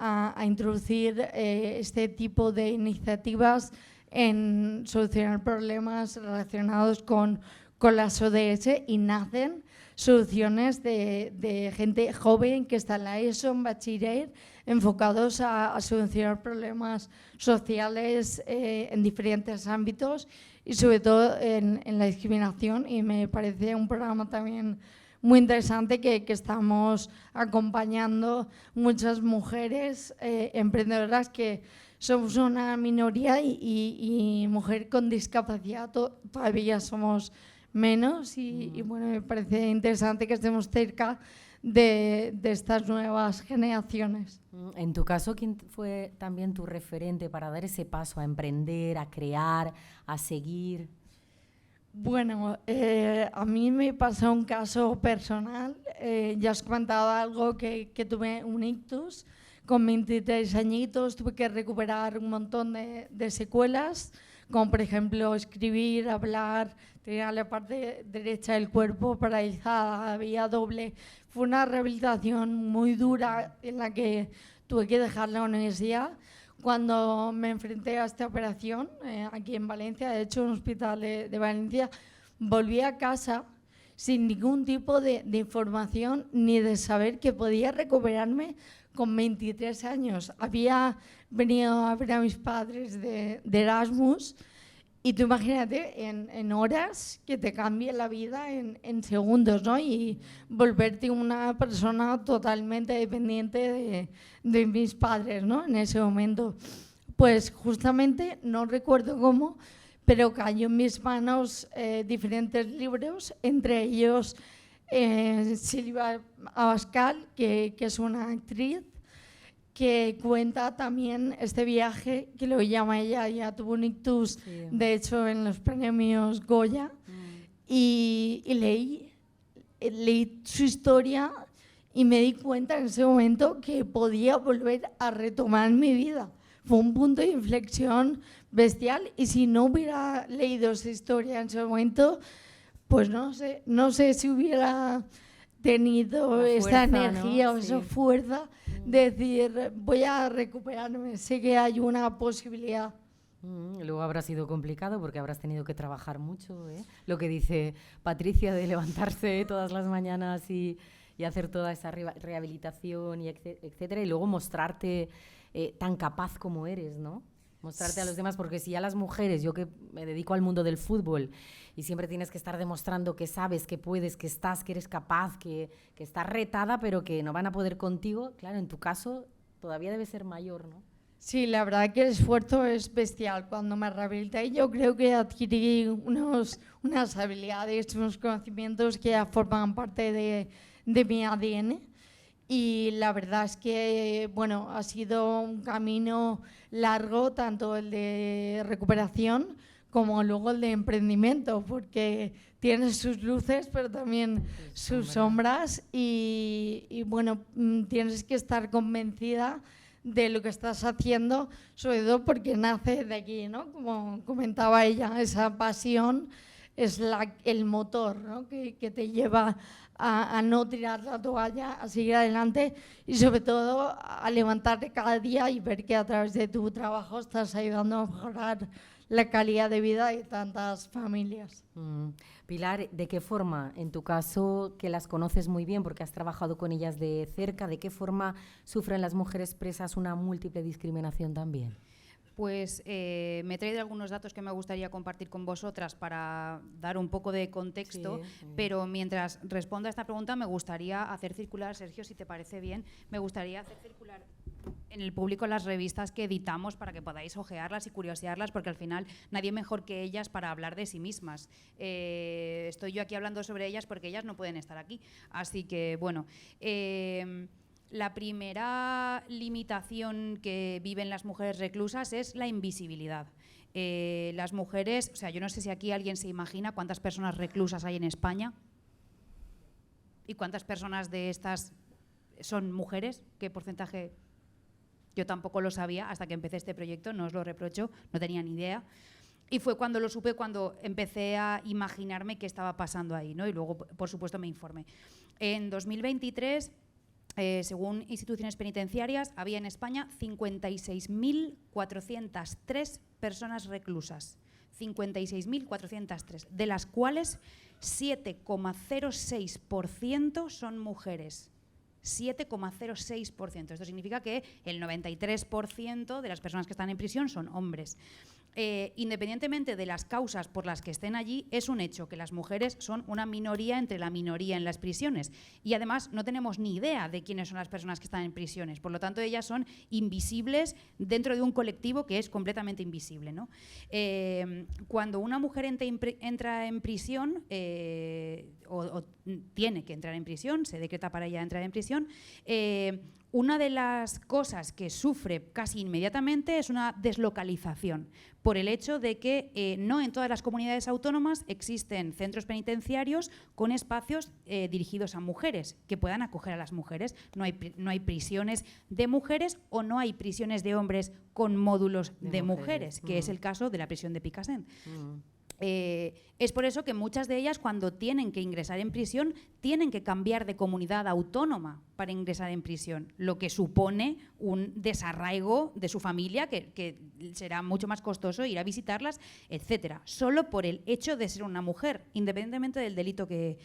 [SPEAKER 4] a introducir este tipo de iniciativas en solucionar problemas relacionados con las ODS y nacen soluciones de gente joven que está en la ESO, en bachiller, enfocados a solucionar problemas sociales en diferentes ámbitos y sobre todo en la discriminación, y me parece un programa también muy interesante que estamos acompañando muchas mujeres emprendedoras que somos una minoría y mujer con discapacidad todavía somos menos y bueno, me parece interesante que estemos cerca de estas nuevas generaciones.
[SPEAKER 1] En tu caso, ¿quién fue también tu referente para dar ese paso a emprender, a crear, a seguir?
[SPEAKER 4] Bueno, a mí me pasó un caso personal. Ya os comentaba algo que tuve un ictus. Con 23 añitos tuve que recuperar un montón de secuelas, como por ejemplo escribir, hablar, tenía la parte derecha del cuerpo paralizada, vía doble. Fue una rehabilitación muy dura en la que tuve que dejar la universidad. Cuando me enfrenté a esta operación, aquí en Valencia, de hecho en un hospital de Valencia, volví a casa sin ningún tipo de información ni de saber que podía recuperarme con 23 años. Había venido a ver a mis padres de Erasmus y tú imagínate en horas que te cambie la vida en segundos, ¿no? Y volverte una persona totalmente dependiente de mis padres, ¿no? En ese momento. Pues justamente, no recuerdo cómo, pero cayó en mis manos diferentes libros, entre ellos Silvia Abascal, que es una actriz, que cuenta también este viaje, que lo llama ella, ya tuvo un ictus, sí, de hecho en los premios Goya, y leí su historia y me di cuenta en ese momento que podía volver a retomar mi vida. Fue un punto de inflexión bestial y si no hubiera leído esa historia en ese momento, pues no sé si hubiera tenido esa energía, ¿no? O esa fuerza de decir voy a recuperarme, sé que hay una posibilidad.
[SPEAKER 1] Luego habrá sido complicado porque habrás tenido que trabajar mucho, ¿eh? Lo que dice Patricia de levantarse todas las mañanas y hacer toda esa rehabilitación y etcétera, y luego mostrarte tan capaz como eres, ¿no? Mostrarte a los demás, porque si a las mujeres, yo que me dedico al mundo del fútbol y siempre tienes que estar demostrando que sabes, que puedes, que estás, que eres capaz, que estás retada, pero que no van a poder contigo, claro, en tu caso todavía debe ser mayor, ¿no?
[SPEAKER 4] Sí, la verdad que el esfuerzo es bestial. Cuando me rehabilité yo creo que adquirí unas habilidades, unos conocimientos que ya forman parte de mi ADN. Y la verdad es que, bueno, ha sido un camino largo, tanto el de recuperación como luego el de emprendimiento, porque tiene sus luces, pero también sus sombras y bueno, tienes que estar convencida de lo que estás haciendo, sobre todo porque nace de aquí, ¿no? Como comentaba ella, esa pasión es el motor, ¿no? que te lleva a no tirar la toalla, a seguir adelante y sobre todo a levantarte cada día y ver que a través de tu trabajo estás ayudando a mejorar la calidad de vida de tantas familias.
[SPEAKER 1] Pilar, ¿de qué forma, en tu caso, que las conoces muy bien porque has trabajado con ellas de cerca, de qué forma sufren las mujeres presas una múltiple discriminación también?
[SPEAKER 5] Pues me he traído algunos datos que me gustaría compartir con vosotras para dar un poco de contexto, pero mientras responda a esta pregunta me gustaría hacer circular, Sergio, si te parece bien, me gustaría hacer circular en el público las revistas que editamos para que podáis ojearlas y curiosearlas, porque al final nadie mejor que ellas para hablar de sí mismas. Estoy yo aquí hablando sobre ellas porque ellas no pueden estar aquí, así que bueno. La primera limitación que viven las mujeres reclusas es la invisibilidad. Las mujeres, o sea, yo no sé si aquí alguien se imagina cuántas personas reclusas hay en España y cuántas personas de estas son mujeres, qué porcentaje. Yo tampoco lo sabía hasta que empecé este proyecto, no os lo reprocho, no tenía ni idea. Y fue cuando lo supe, cuando empecé a imaginarme qué estaba pasando ahí, ¿no? Y luego, por supuesto, me informé. En 2023... según instituciones penitenciarias, había en España 56.403 personas reclusas. 56.403, de las cuales 7,06% son mujeres. 7,06%. Esto significa que el 93% de las personas que están en prisión son hombres. Independientemente de las causas por las que estén allí, es un hecho que las mujeres son una minoría entre la minoría en las prisiones, y además no tenemos ni idea de quiénes son las personas que están en prisiones, por lo tanto ellas son invisibles dentro de un colectivo que es completamente invisible, ¿no? Cuando una mujer entra en prisión o tiene que entrar en prisión, se decreta para ella entrar en prisión, una de las cosas que sufre casi inmediatamente es una deslocalización, por el hecho de que no en todas las comunidades autónomas existen centros penitenciarios con espacios dirigidos a mujeres, que puedan acoger a las mujeres. No hay prisiones de mujeres o no hay prisiones de hombres con módulos de mujeres, que es el caso de la prisión de Picassent. Es por eso que muchas de ellas, cuando tienen que ingresar en prisión, tienen que cambiar de comunidad autónoma para ingresar en prisión, lo que supone un desarraigo de su familia, que será mucho más costoso ir a visitarlas, etcétera, solo por el hecho de ser una mujer, independientemente del delito que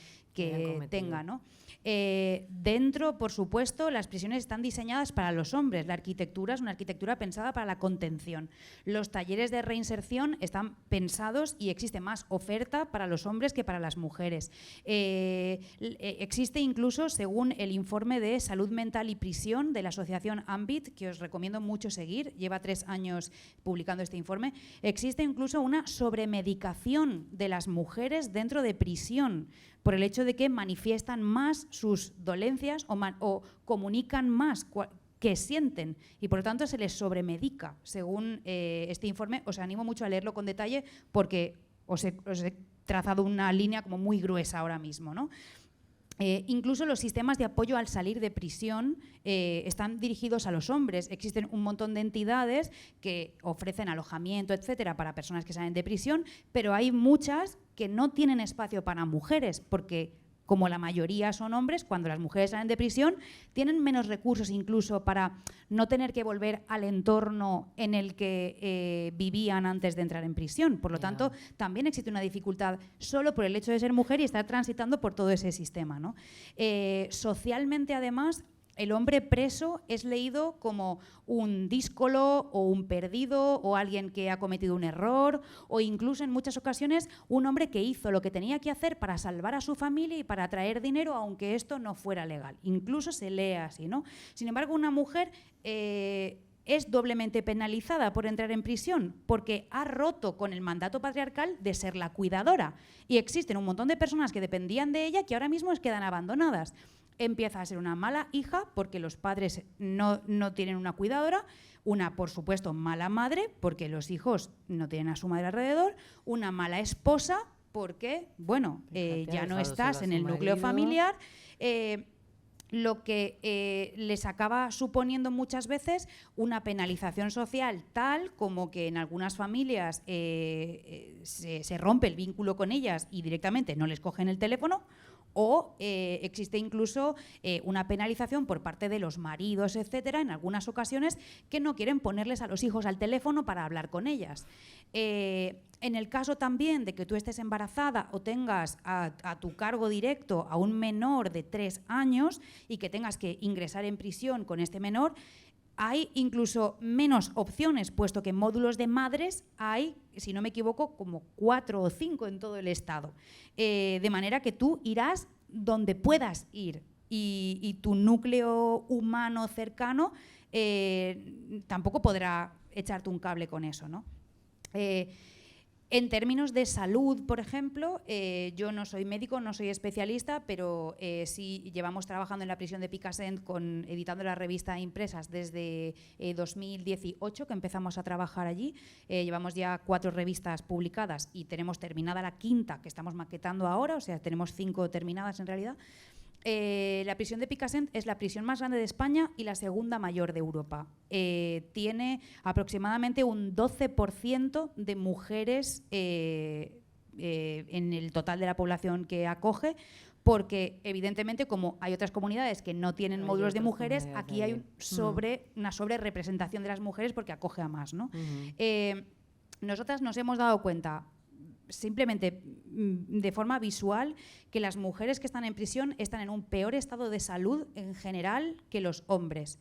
[SPEAKER 5] tenga, ¿no? Dentro, por supuesto, las prisiones están diseñadas para los hombres. La arquitectura es una arquitectura pensada para la contención. Los talleres de reinserción están pensados y existe más oferta para los hombres que para las mujeres. Existe incluso, según el informe de Salud Mental y Prisión de la asociación AMBIT, que os recomiendo mucho seguir, lleva 3 años publicando este informe, existe incluso una sobremedicación de las mujeres dentro de prisión, por el hecho de que manifiestan más sus dolencias o comunican más que sienten, y por lo tanto se les sobremedica, según este informe. Os animo mucho a leerlo con detalle porque os he trazado una línea como muy gruesa ahora mismo, ¿no? Incluso los sistemas de apoyo al salir de prisión están dirigidos a los hombres. Existen un montón de entidades que ofrecen alojamiento, etcétera, para personas que salen de prisión, pero hay muchas que no tienen espacio para mujeres, porque como la mayoría son hombres, cuando las mujeres salen de prisión tienen menos recursos incluso para no tener que volver al entorno en el que vivían antes de entrar en prisión. Por lo tanto, también existe una dificultad solo por el hecho de ser mujer y estar transitando por todo ese sistema, ¿no? Socialmente, además, el hombre preso es leído como un díscolo o un perdido o alguien que ha cometido un error, o incluso en muchas ocasiones un hombre que hizo lo que tenía que hacer para salvar a su familia y para traer dinero, aunque esto no fuera legal. Incluso se lee así, ¿no? Sin embargo, una mujer es doblemente penalizada por entrar en prisión porque ha roto con el mandato patriarcal de ser la cuidadora, y existen un montón de personas que dependían de ella que ahora mismo quedan abandonadas. Empieza a ser una mala hija porque los padres no tienen una cuidadora, una, por supuesto, mala madre porque los hijos no tienen a su madre alrededor, una mala esposa porque, bueno, ya no estás en el núcleo familiar, lo que les acaba suponiendo muchas veces una penalización social tal como que en algunas familias se rompe el vínculo con ellas y directamente no les cogen el teléfono, O existe incluso una penalización por parte de los maridos, etcétera, en algunas ocasiones, que no quieren ponerles a los hijos al teléfono para hablar con ellas. En el caso también de que tú estés embarazada o tengas a tu cargo directo a un menor de 3 años y que tengas que ingresar en prisión con este menor, hay incluso menos opciones, puesto que en módulos de madres hay, si no me equivoco, como 4 o 5 en todo el estado. De manera que tú irás donde puedas ir y tu núcleo humano cercano tampoco podrá echarte un cable con eso, ¿no? En términos de salud, por ejemplo, yo no soy médico, no soy especialista, pero sí llevamos trabajando en la prisión de Picassent editando la revista Impresas desde 2018, que empezamos a trabajar allí. Llevamos ya 4 revistas publicadas y tenemos terminada la 5ª, que estamos maquetando ahora, o sea, tenemos 5 terminadas en realidad. La prisión de Picassent es la prisión más grande de España y la 2ª mayor de Europa. Tiene aproximadamente un 12% de mujeres en el total de la población que acoge, porque evidentemente, como hay otras comunidades que no tienen módulos de mujeres, aquí hay una sobrerepresentación de las mujeres porque acoge a más, ¿no? Nosotras nos hemos dado cuenta, simplemente de forma visual, que las mujeres que están en prisión están en un peor estado de salud en general que los hombres.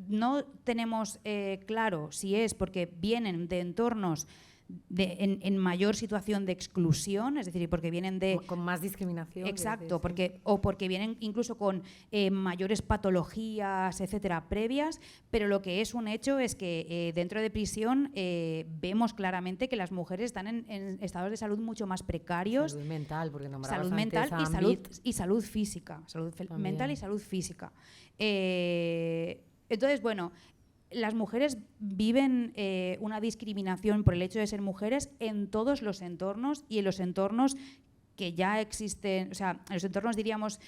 [SPEAKER 5] No tenemos claro si es porque vienen de entornos en mayor situación de exclusión, es decir, porque vienen de...
[SPEAKER 1] Con más discriminación.
[SPEAKER 5] Exacto, o porque vienen incluso con mayores patologías, etcétera, previas, pero lo que es un hecho es que dentro de prisión vemos claramente que las mujeres están en estados de salud mucho más precarios.
[SPEAKER 1] Salud mental, porque nombrabas
[SPEAKER 5] salud mental
[SPEAKER 1] antes
[SPEAKER 5] y salud física. Salud mental y salud física. Entonces, bueno, las mujeres viven una discriminación por el hecho de ser mujeres en todos los entornos y en los entornos que ya existen, o sea, en los entornos, diríamos,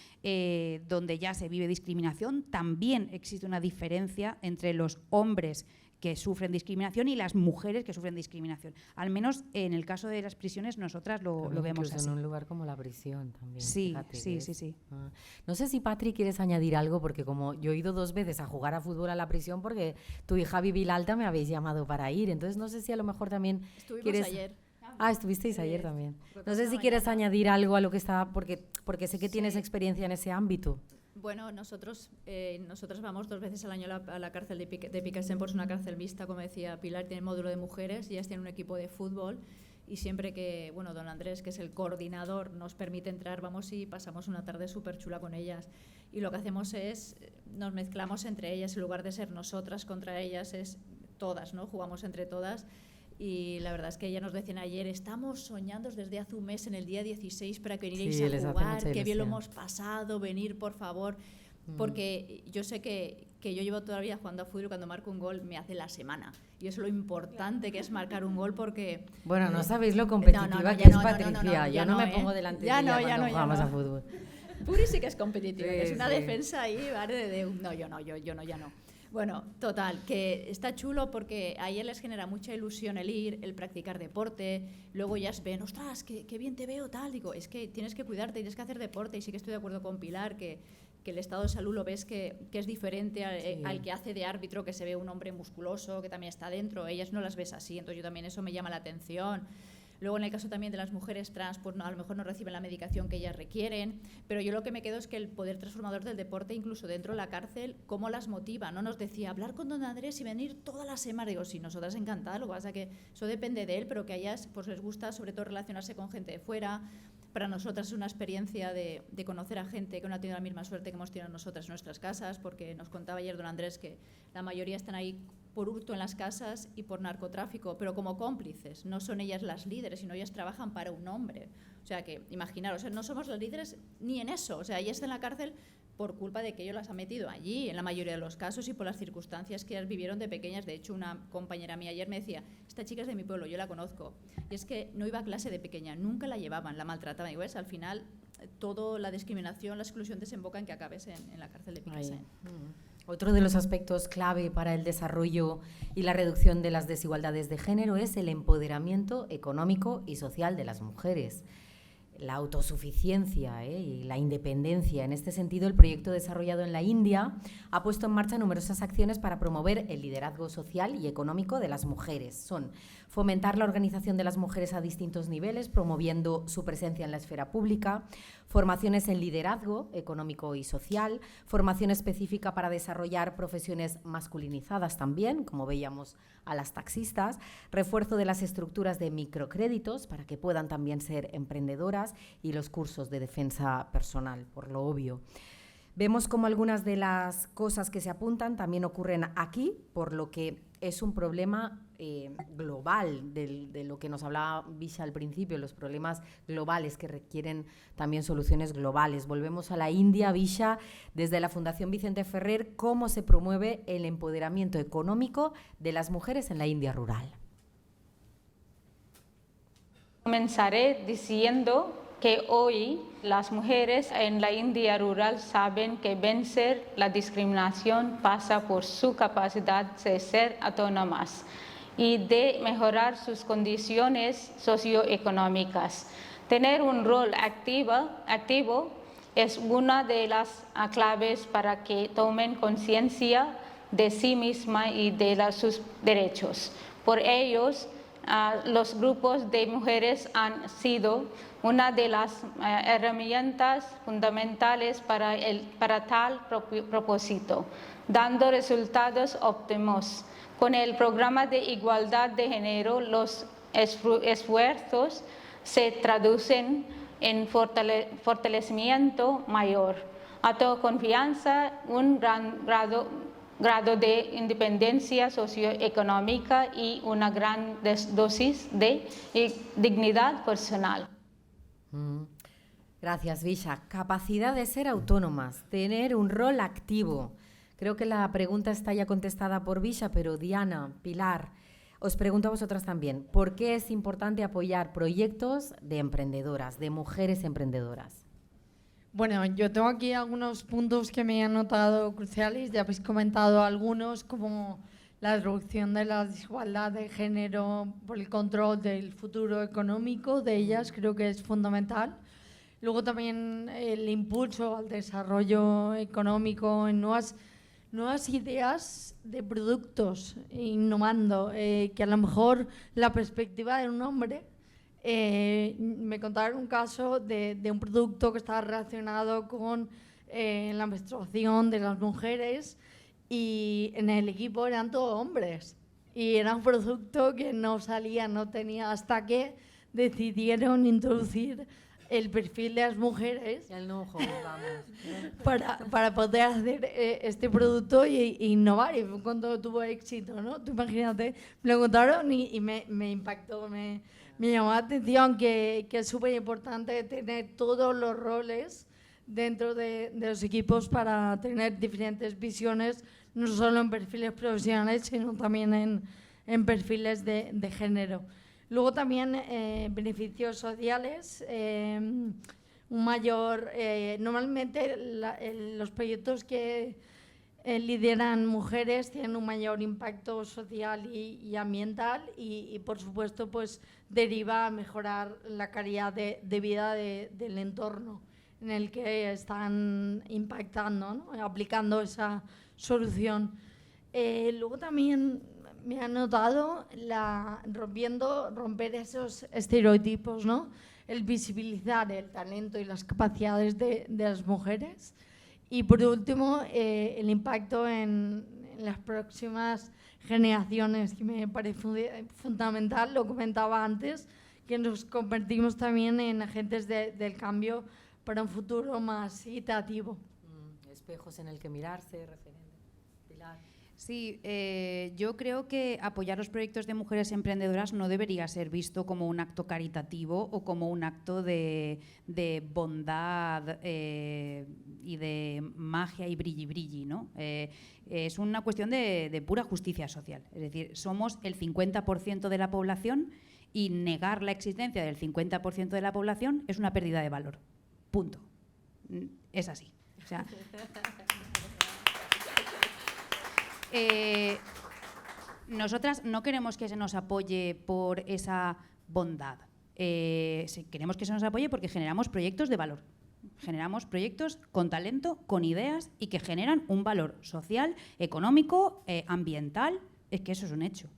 [SPEAKER 5] donde ya se vive discriminación, también existe una diferencia entre los hombres que sufren discriminación y las mujeres que sufren discriminación. Al menos en el caso de las prisiones nosotras lo vemos así.
[SPEAKER 1] En un lugar como la prisión también.
[SPEAKER 5] Sí,
[SPEAKER 1] fíjate,
[SPEAKER 5] sí.
[SPEAKER 1] Ah. No sé si, Patri, quieres añadir algo, porque como yo he ido 2 veces a jugar a fútbol a la prisión porque tú y Javi Vilalta me habéis llamado para ir, entonces no sé si a lo mejor también
[SPEAKER 6] Estuvimos ayer.
[SPEAKER 1] Ah, estuvisteis ayer también. No sé si quieres añadir algo a lo que está, porque sé que tienes experiencia en ese ámbito.
[SPEAKER 6] Bueno, nosotros vamos 2 veces al año a la cárcel de Picassent, pues una cárcel mixta, como decía Pilar, tiene módulo de mujeres y ellas tienen un equipo de fútbol y siempre que, bueno, don Andrés, que es el coordinador, nos permite entrar, vamos y pasamos una tarde súper chula con ellas. Y lo que hacemos es, nos mezclamos entre ellas, en lugar de ser nosotras contra ellas, es todas, ¿no? Jugamos entre todas. Y la verdad es que ella nos decían ayer, estamos soñando desde hace un mes en el día 16 para que vinierais a jugar, qué bien lo hemos pasado, venir por favor, porque yo sé que yo llevo todavía jugando a fútbol y cuando marco un gol me hace la semana. Y eso es lo importante que es marcar un gol porque...
[SPEAKER 1] Bueno, no sabéis lo competitiva que es Patricia, yo no me pongo delante de ella cuando jugamos a fútbol.
[SPEAKER 6] Puri sí que es competitiva,
[SPEAKER 1] Sí,
[SPEAKER 6] que es una
[SPEAKER 1] sí.
[SPEAKER 6] defensa ahí, ¿vale? No, yo no, ya no. Bueno, total, que está chulo porque a ella les genera mucha ilusión el ir, el practicar deporte, luego ellas ven, ostras, qué bien te veo, tal, digo, es que tienes que cuidarte, tienes que hacer deporte, y sí que estoy de acuerdo con Pilar, que el estado de salud lo ves que es diferente al que hace de árbitro, que se ve un hombre musculoso, que también está dentro, ellas no las ves así, entonces yo también eso me llama la atención. Luego, en el caso también de las mujeres trans, pues no, a lo mejor no reciben la medicación que ellas requieren, pero yo lo que me quedo es que el poder transformador del deporte, incluso dentro de la cárcel, cómo las motiva, ¿no? Nos decía, hablar con don Andrés y venir toda la semana. Digo, sí, nosotras encantadas, lo que pasa es que eso depende de él, pero que a ellas pues, les gusta sobre todo relacionarse con gente de fuera. Para nosotras es una experiencia de conocer a gente que no ha tenido la misma suerte que hemos tenido nosotras en nuestras casas, porque nos contaba ayer don Andrés que la mayoría están ahí por hurto en las casas y por narcotráfico, pero como cómplices. No son ellas las líderes, sino ellas trabajan para un hombre. O sea que, imaginaros, no somos las líderes ni en eso. O sea, ellas están en la cárcel por culpa de que ellos las han metido allí, en la mayoría de los casos, y por las circunstancias que ellas vivieron de pequeñas. De hecho, una compañera mía ayer me decía, esta chica es de mi pueblo, yo la conozco. Y es que no iba a clase de pequeña, nunca la llevaban, la maltrataban. Y ves, al final, toda la discriminación, la exclusión desemboca en que acabes en la cárcel de Picassent.
[SPEAKER 1] Otro de los aspectos clave para el desarrollo y la reducción de las desigualdades de género es el empoderamiento económico y social de las mujeres. la autosuficiencia y la independencia. En este sentido, el proyecto desarrollado en la India ha puesto en marcha numerosas acciones para promover el liderazgo social y económico de las mujeres. Son fomentar la organización de las mujeres a distintos niveles, promoviendo su presencia en la esfera pública, formaciones en liderazgo económico y social, formación específica para desarrollar profesiones masculinizadas también, como veíamos a las taxistas, refuerzo de las estructuras de microcréditos para que puedan también ser emprendedoras y los cursos de defensa personal, por lo obvio. Vemos como algunas de las cosas que se apuntan también ocurren aquí, por lo que es un problema global de lo que nos hablaba Visha al principio, los problemas globales que requieren también soluciones globales. Volvemos a la India, Visha, desde la Fundación Vicente Ferrer, ¿cómo se promueve el empoderamiento económico de las mujeres en la India rural?
[SPEAKER 2] Comenzaré diciendo que hoy las mujeres en la India rural saben que vencer la discriminación pasa por su capacidad de ser autónomas y de mejorar sus condiciones socioeconómicas. Tener un rol activo es una de las claves para que tomen conciencia de sí misma y de sus derechos. Por ellos, los grupos de mujeres han sido una de las herramientas fundamentales para tal propósito, dando resultados óptimos. Con el programa de igualdad de género, los esfuerzos se traducen en fortalecimiento mayor, autoconfianza, un gran grado de independencia socioeconómica y una gran dosis de dignidad personal.
[SPEAKER 1] Gracias, Visha. Capacidad de ser autónomas, tener un rol activo. Creo que la pregunta está ya contestada por Visha, pero Diana, Pilar, os pregunto a vosotras también, ¿por qué es importante apoyar proyectos de emprendedoras, de mujeres emprendedoras?
[SPEAKER 4] Bueno, yo tengo aquí algunos puntos que me han notado cruciales, ya habéis comentado algunos, como la reducción de la desigualdad de género por el control del futuro económico de ellas, creo que es fundamental. Luego también el impulso al desarrollo económico en nuevas ideas de productos, innovando, que a lo mejor la perspectiva de un hombre. Me contaron un caso de un producto que estaba relacionado con la menstruación de las mujeres y en el equipo eran todos hombres y era un producto que no salía, no tenía, hasta que decidieron introducir el perfil de las mujeres para poder hacer este producto e innovar, y fue cuando tuvo éxito, ¿no? Tú imagínate, me lo contaron y me impactó, me llamó la atención que es súper importante tener todos los roles dentro de los equipos para tener diferentes visiones, no solo en perfiles profesionales, sino también en perfiles de género. Luego también beneficios sociales, un mayor, normalmente los proyectos que lideran mujeres tienen un mayor impacto social y ambiental y por supuesto pues deriva a mejorar la calidad de vida del entorno en el que están impactando, ¿no? Aplicando esa solución. Luego también me ha notado romper esos estereotipos, ¿no? El visibilizar el talento y las capacidades de las mujeres. Y por último, el impacto en las próximas generaciones, que me parece fundamental, lo comentaba antes, que nos convertimos también en agentes del cambio para un futuro más iterativo.
[SPEAKER 1] Espejos en el que mirarse, referente. Pilar.
[SPEAKER 5] Sí, yo creo que apoyar los proyectos de mujeres emprendedoras no debería ser visto como un acto caritativo o como un acto de bondad y de magia y brilli, ¿no? Es una cuestión de pura justicia social. Es decir, somos el 50% de la población y negar la existencia del 50% de la población es una pérdida de valor. Punto. Es así. O sea, nosotras no queremos que se nos apoye por esa bondad. Queremos que se nos apoye porque generamos proyectos de valor. Generamos proyectos con talento, con ideas y que generan un valor social, económico, ambiental. Es que eso es un hecho.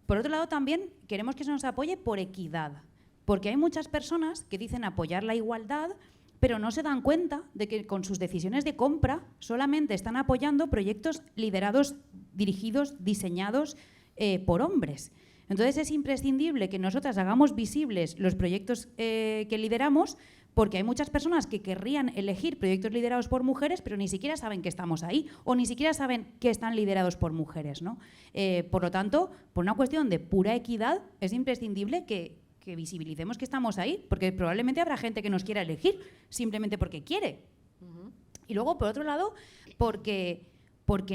[SPEAKER 5] Por otro lado, también queremos que se nos apoye por equidad, porque hay muchas personas que dicen apoyar la igualdad, pero no se dan cuenta de que con sus decisiones de compra solamente están apoyando proyectos liderados, dirigidos, diseñados por hombres. Entonces es imprescindible que nosotras hagamos visibles los proyectos que lideramos, porque hay muchas personas que querrían elegir proyectos liderados por mujeres, pero ni siquiera saben que estamos ahí o ni siquiera saben que están liderados por mujeres, ¿no? Por lo tanto, por una cuestión de pura equidad, es imprescindible que visibilicemos que estamos ahí, porque probablemente habrá gente que nos quiera elegir simplemente porque quiere. Y luego, por otro lado, porque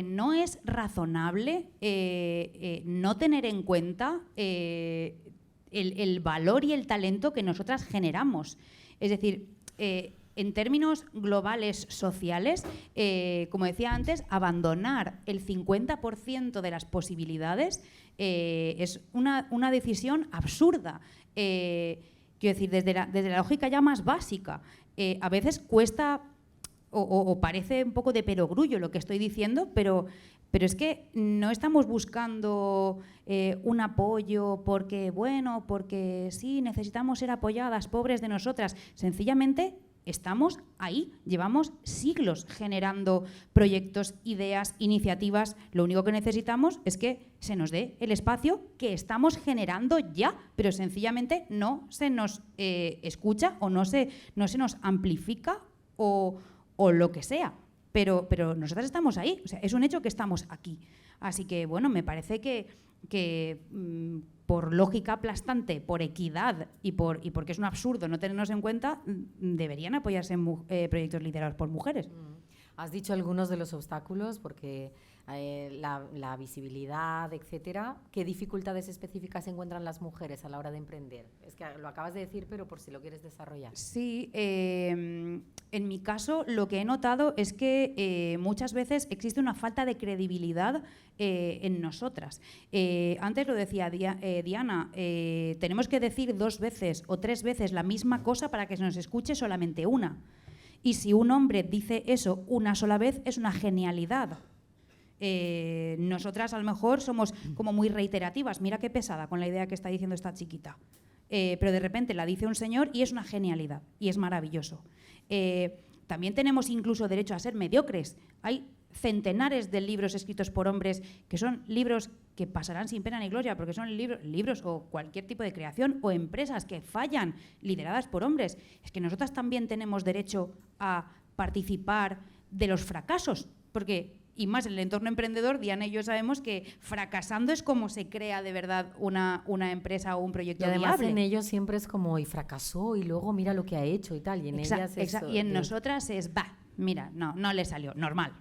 [SPEAKER 5] no es razonable no tener en cuenta el valor y el talento que nosotras generamos. Es decir, en términos globales sociales, como decía antes, abandonar el 50% de las posibilidades es una decisión absurda. Quiero decir, desde la lógica ya más básica, a veces cuesta o parece un poco de perogrullo lo que estoy diciendo, pero es que no estamos buscando un apoyo porque sí, necesitamos ser apoyadas, pobres de nosotras. Sencillamente estamos ahí, llevamos siglos generando proyectos, ideas, iniciativas. Lo único que necesitamos es que se nos dé el espacio que estamos generando ya, pero sencillamente no se nos escucha o no se nos amplifica o lo que sea. Pero nosotras estamos ahí, o sea, es un hecho que estamos aquí. Así que, bueno, me parece que por lógica aplastante, por equidad y porque es un absurdo no tenernos en cuenta, deberían apoyarse en proyectos liderados por mujeres.
[SPEAKER 1] Has dicho algunos de los obstáculos, porque la visibilidad, etcétera. ¿Qué dificultades específicas encuentran las mujeres a la hora de emprender? Es que lo acabas de decir, pero por si lo quieres desarrollar.
[SPEAKER 5] Sí, en mi caso lo que he notado es que muchas veces existe una falta de credibilidad en nosotras. Antes lo decía Diana, tenemos que decir 2 veces o 3 veces la misma cosa para que se nos escuche solamente una. Y si un hombre dice eso una sola vez, es una genialidad. Nosotras a lo mejor somos como muy reiterativas. Mira qué pesada con la idea que está diciendo esta chiquita. Pero de repente la dice un señor y es una genialidad y es maravilloso. También tenemos incluso derecho a ser mediocres. Hay centenares de libros escritos por hombres que son libros que pasarán sin pena ni gloria porque son libros o cualquier tipo de creación o empresas que fallan lideradas por hombres. Es que nosotras también tenemos derecho a participar de los fracasos, porque y más en el entorno emprendedor, Diana y yo sabemos que fracasando es como se crea de verdad una empresa o un proyecto viable.
[SPEAKER 1] Y además en ellos siempre es como, y fracasó, y luego mira lo que ha hecho y tal. Y en ellas es
[SPEAKER 5] y en nosotras es, mira, no le salió, normal.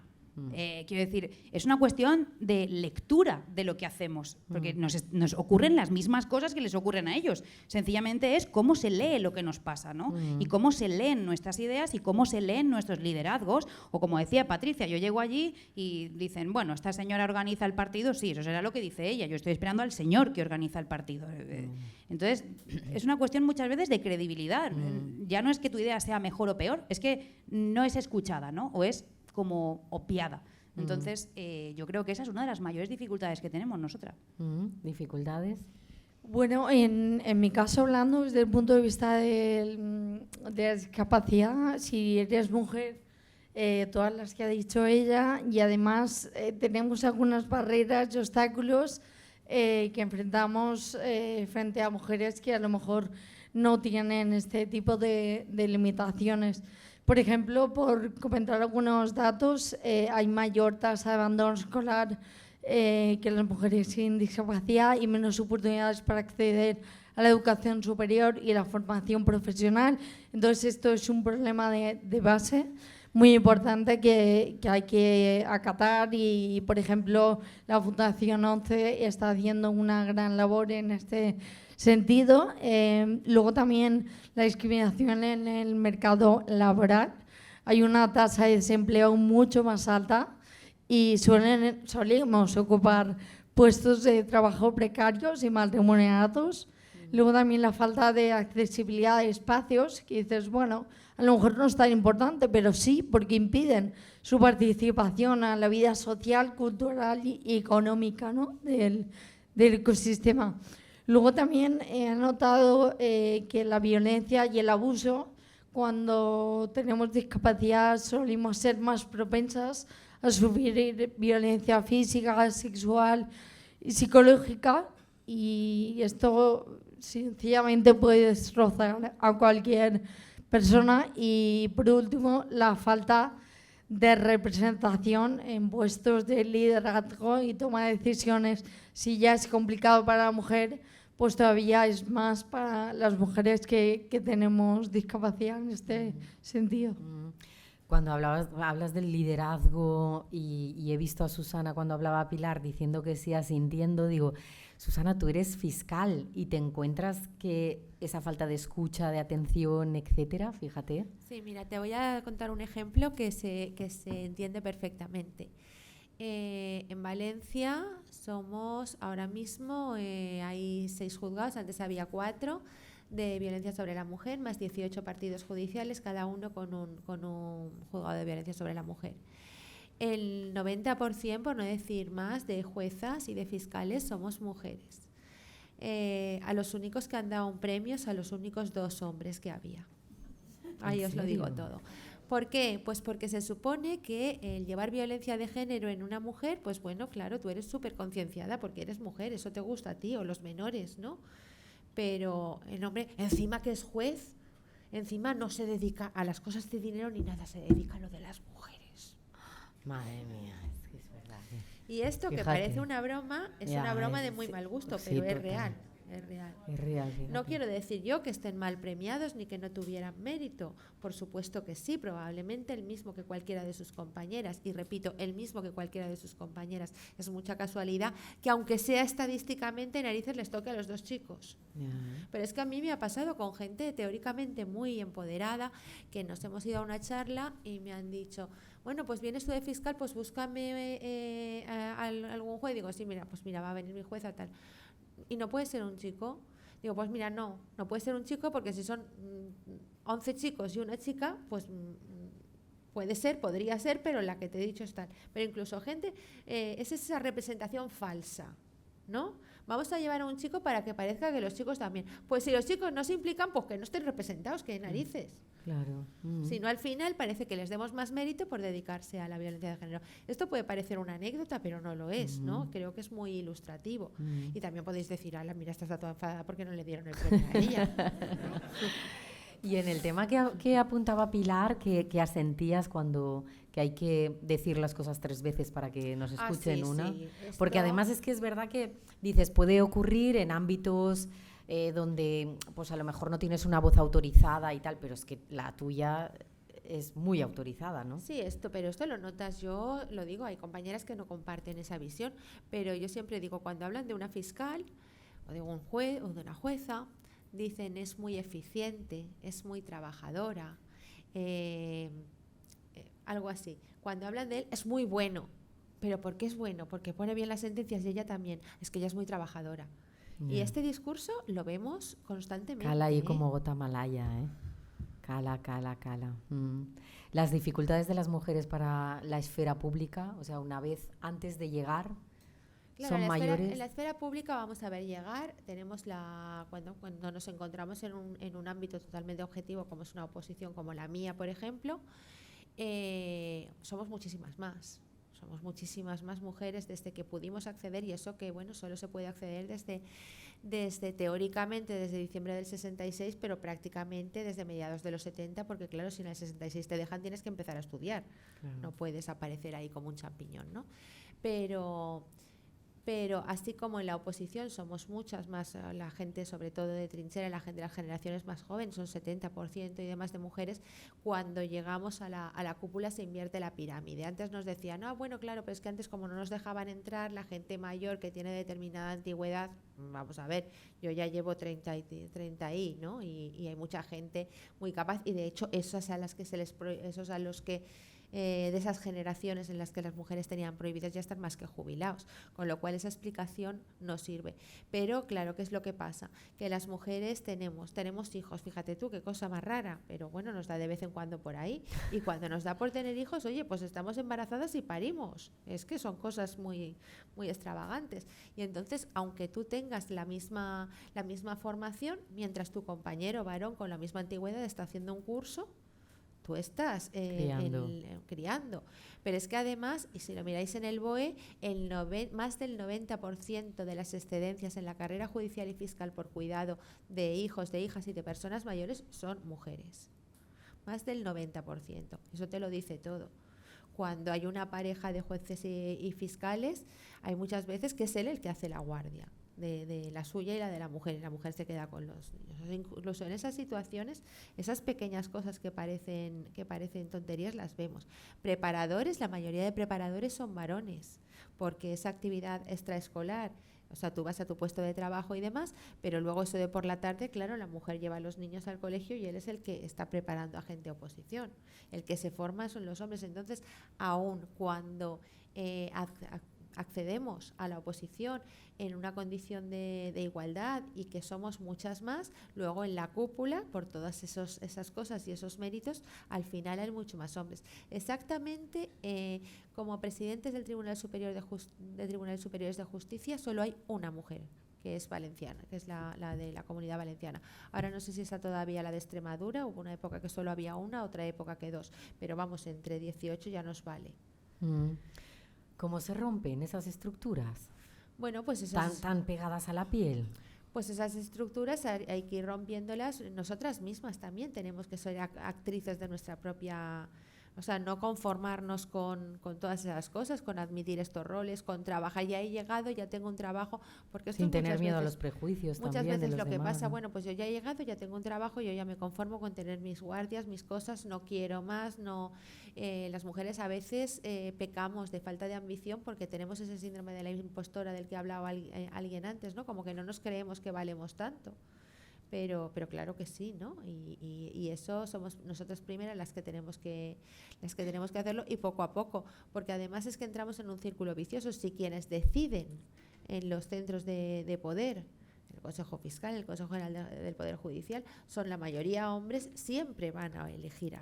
[SPEAKER 5] Quiero decir, es una cuestión de lectura de lo que hacemos, porque nos ocurren las mismas cosas que les ocurren a ellos. Sencillamente es cómo se lee lo que nos pasa, ¿no? Y cómo se leen nuestras ideas y cómo se leen nuestros liderazgos. O como decía Patricia, yo llego allí y dicen, bueno, esta señora organiza el partido, sí, eso será lo que dice ella, yo estoy esperando al señor que organiza el partido. Entonces, es una cuestión muchas veces de credibilidad. Ya no es que tu idea sea mejor o peor, es que no es escuchada, ¿no? O es como opiada. Entonces, yo creo que esa es una de las mayores dificultades que tenemos nosotras.
[SPEAKER 1] ¿Dificultades?
[SPEAKER 4] Bueno, en mi caso, hablando desde el punto de vista de discapacidad, si eres mujer, todas las que ha dicho ella, y además tenemos algunas barreras y obstáculos que enfrentamos frente a mujeres que a lo mejor no tienen este tipo de limitaciones. Por ejemplo, por comentar algunos datos, hay mayor tasa de abandono escolar que las mujeres sin discapacidad y menos oportunidades para acceder a la educación superior y la formación profesional. Entonces, esto es un problema de base muy importante que hay que acatar y, por ejemplo, la Fundación 11 está haciendo una gran labor en este sentido. Luego también la discriminación en el mercado laboral. Hay una tasa de desempleo mucho más alta y solemos ocupar puestos de trabajo precarios y mal remunerados. Luego también la falta de accesibilidad de espacios, que dices, bueno, a lo mejor no es tan importante, pero sí, porque impiden su participación a la vida social, cultural y económica, ¿no?, del ecosistema. Luego también he notado que la violencia y el abuso, cuando tenemos discapacidad, solimos ser más propensas a sufrir violencia física, sexual y psicológica, y esto sencillamente puede destrozar a cualquier persona. Y por último, la falta de representación en puestos de liderazgo y toma de decisiones. Si ya es complicado para la mujer, pues todavía es más para las mujeres que tenemos discapacidad en este sentido.
[SPEAKER 1] Cuando hablas del liderazgo y he visto a Susana cuando hablaba a Pilar diciendo que sí, asintiendo, digo, Susana, tú eres fiscal y te encuentras que esa falta de escucha, de atención, etcétera, fíjate.
[SPEAKER 3] Sí, mira, te voy a contar un ejemplo que se entiende perfectamente. En Valencia somos ahora mismo, hay 6 juzgados, antes había 4, de violencia sobre la mujer, más 18 partidos judiciales, cada uno con un juzgado de violencia sobre la mujer. El 90%, por no decir más, de juezas y de fiscales somos mujeres. A los únicos que han dado un premio es a los únicos 2 hombres que había. Ahí os lo digo todo. ¿Por qué? Pues porque se supone que el llevar violencia de género en una mujer, pues bueno, claro, tú eres súper concienciada porque eres mujer, eso te gusta a ti, o los menores, ¿no? Pero el hombre, encima que es juez, encima no se dedica a las cosas de dinero ni nada, se dedica a lo de las mujeres.
[SPEAKER 1] Madre mía, es que es verdad.
[SPEAKER 3] Y esto,
[SPEAKER 1] Fíjate,
[SPEAKER 3] que parece una broma, es
[SPEAKER 1] ya,
[SPEAKER 3] una broma de muy mal gusto,
[SPEAKER 1] sí,
[SPEAKER 3] pero es
[SPEAKER 1] total.
[SPEAKER 3] real. Es real.
[SPEAKER 1] Es real, fíjate.
[SPEAKER 3] No quiero decir yo que estén mal premiados ni que no tuvieran mérito. Por supuesto que sí, probablemente el mismo que cualquiera de sus compañeras. Y repito, el mismo que cualquiera de sus compañeras. Es mucha casualidad que, aunque sea estadísticamente, narices les toque a los 2 chicos.
[SPEAKER 1] Ya.
[SPEAKER 3] Pero es que a mí me ha pasado con gente teóricamente muy empoderada, que nos hemos ido a una charla y me han dicho, bueno, pues vienes tú de fiscal, pues búscame algún juez. Digo, sí, mira, pues mira, va a venir mi jueza tal. ¿Y no puede ser un chico? Digo, pues mira, no puede ser un chico, porque si son 11 chicos y una chica, pues puede ser, podría ser, pero la que te he dicho es tal. Pero incluso gente, es esa representación falsa, ¿no? Vamos a llevar a un chico para que parezca que los chicos también. Pues si los chicos no se implican, pues que no estén representados, que narices.
[SPEAKER 1] Claro.
[SPEAKER 3] Si no, al final parece que les demos más mérito por dedicarse a la violencia de género. Esto puede parecer una anécdota, pero no lo es, ¿no? Creo que es muy ilustrativo. Y también podéis decir, ala, mira, está toda enfadada porque no le dieron el premio a ella.
[SPEAKER 1] Y en el tema que apuntaba Pilar, que asentías cuando que hay que decir las cosas 3 veces para que nos escuchen
[SPEAKER 3] sí,
[SPEAKER 1] una.
[SPEAKER 3] sí.
[SPEAKER 1] Porque además es que es verdad que, dices, puede ocurrir en ámbitos donde pues a lo mejor no tienes una voz autorizada y tal, pero es que la tuya es muy autorizada, ¿no?
[SPEAKER 3] Sí, pero esto lo notas, yo lo digo, hay compañeras que no comparten esa visión, pero yo siempre digo, cuando hablan de una fiscal o de un juez o de una jueza, dicen es muy eficiente, es muy trabajadora, algo así. Cuando hablan de él, es muy bueno. ¿Pero por qué es bueno? Porque pone bien las sentencias y ella también. Es que ella es muy trabajadora. Y este discurso lo vemos constantemente.
[SPEAKER 1] Cala ahí como gota malaya, ¿eh? Cala. Las dificultades de las mujeres para la esfera pública, o sea, una vez antes de llegar,
[SPEAKER 3] claro,
[SPEAKER 1] son mayores.
[SPEAKER 3] En la esfera pública vamos a ver llegar, tenemos cuando nos encontramos en un ámbito totalmente objetivo, como es una oposición como la mía, por ejemplo, somos muchísimas más. Somos muchísimas más mujeres desde que pudimos acceder, y eso que, bueno, solo se puede acceder desde teóricamente desde diciembre del 66, pero prácticamente desde mediados de los 70, porque claro, si en el 66 te dejan, tienes que empezar a estudiar. Claro. No puedes aparecer ahí como un champiñón, ¿no? Pero así como en la oposición somos muchas más, la gente sobre todo de trinchera, la gente de las generaciones más jóvenes, son 70% y demás de mujeres, cuando llegamos a la cúpula se invierte la pirámide. Antes nos decían, no, bueno, claro, pero es que antes como no nos dejaban entrar, la gente mayor que tiene determinada antigüedad, vamos a ver, yo ya llevo 30 ahí, ¿no? Y hay mucha gente muy capaz, y de hecho esos a los que de esas generaciones en las que las mujeres tenían prohibidas ya están más que jubilados, con lo cual esa explicación no sirve. Pero claro, ¿qué es lo que pasa? Que las mujeres tenemos hijos, fíjate tú, qué cosa más rara, pero bueno, nos da de vez en cuando por ahí, y cuando nos da por tener hijos, oye, pues estamos embarazadas y parimos. Es que son cosas muy, muy extravagantes. Y entonces, aunque tú tengas la misma formación, mientras tu compañero varón con la misma antigüedad está haciendo un curso, tú estás criando. Pero es que además, y si lo miráis en el BOE, más del 90% de las excedencias en la carrera judicial y fiscal por cuidado de hijos, de hijas y de personas mayores son mujeres. Más del 90%. Eso te lo dice todo. Cuando hay una pareja de jueces y fiscales, hay muchas veces que es él el que hace la guardia de la suya y la de la mujer, y la mujer se queda con los niños. Incluso en esas situaciones, esas pequeñas cosas que parecen tonterías las vemos. Preparadores, la mayoría de preparadores son varones, porque esa actividad extraescolar, o sea, tú vas a tu puesto de trabajo y demás, pero luego eso de por la tarde, claro, la mujer lleva a los niños al colegio y él es el que está preparando a gente de oposición. El que se forma son los hombres. Entonces, aun cuando accedemos a la oposición en una condición de igualdad y que somos muchas más, luego en la cúpula, por todas esas cosas y esos méritos, al final hay mucho más hombres. Exactamente como presidentes del Tribunal Superior de Tribunales Superiores de Justicia solo hay una mujer, que es valenciana, que es la de la Comunidad Valenciana. Ahora no sé si está todavía la de Extremadura, hubo una época que solo había una, otra época que dos, pero vamos, entre 18 ya nos vale.
[SPEAKER 1] ¿Cómo se rompen esas estructuras?
[SPEAKER 3] Bueno, pues
[SPEAKER 1] tan pegadas a la piel.
[SPEAKER 3] Pues esas estructuras hay que ir rompiéndolas. Nosotras mismas también tenemos que ser actrices de nuestra propia... O sea, no conformarnos con todas esas cosas, con admitir estos roles, con trabajar. Ya he llegado, ya tengo un trabajo. Porque esto
[SPEAKER 1] sin tener miedo a los prejuicios
[SPEAKER 3] muchas
[SPEAKER 1] también
[SPEAKER 3] veces
[SPEAKER 1] de los
[SPEAKER 3] lo que
[SPEAKER 1] demás,
[SPEAKER 3] pasa,
[SPEAKER 1] ¿no?
[SPEAKER 3] bueno, pues yo ya he llegado, ya tengo un trabajo, yo ya me conformo con tener mis guardias, mis cosas, no quiero más, no... las mujeres a veces pecamos de falta de ambición porque tenemos ese síndrome de la impostora del que hablaba alguien antes, ¿no? Como que no nos creemos que valemos tanto. Pero claro que sí, ¿no? Y eso somos nosotras primeras las que tenemos que hacerlo, y poco a poco, porque además es que entramos en un círculo vicioso. Si quienes deciden en los centros de poder, el Consejo Fiscal, el Consejo General del Poder Judicial, son la mayoría hombres, siempre van a elegir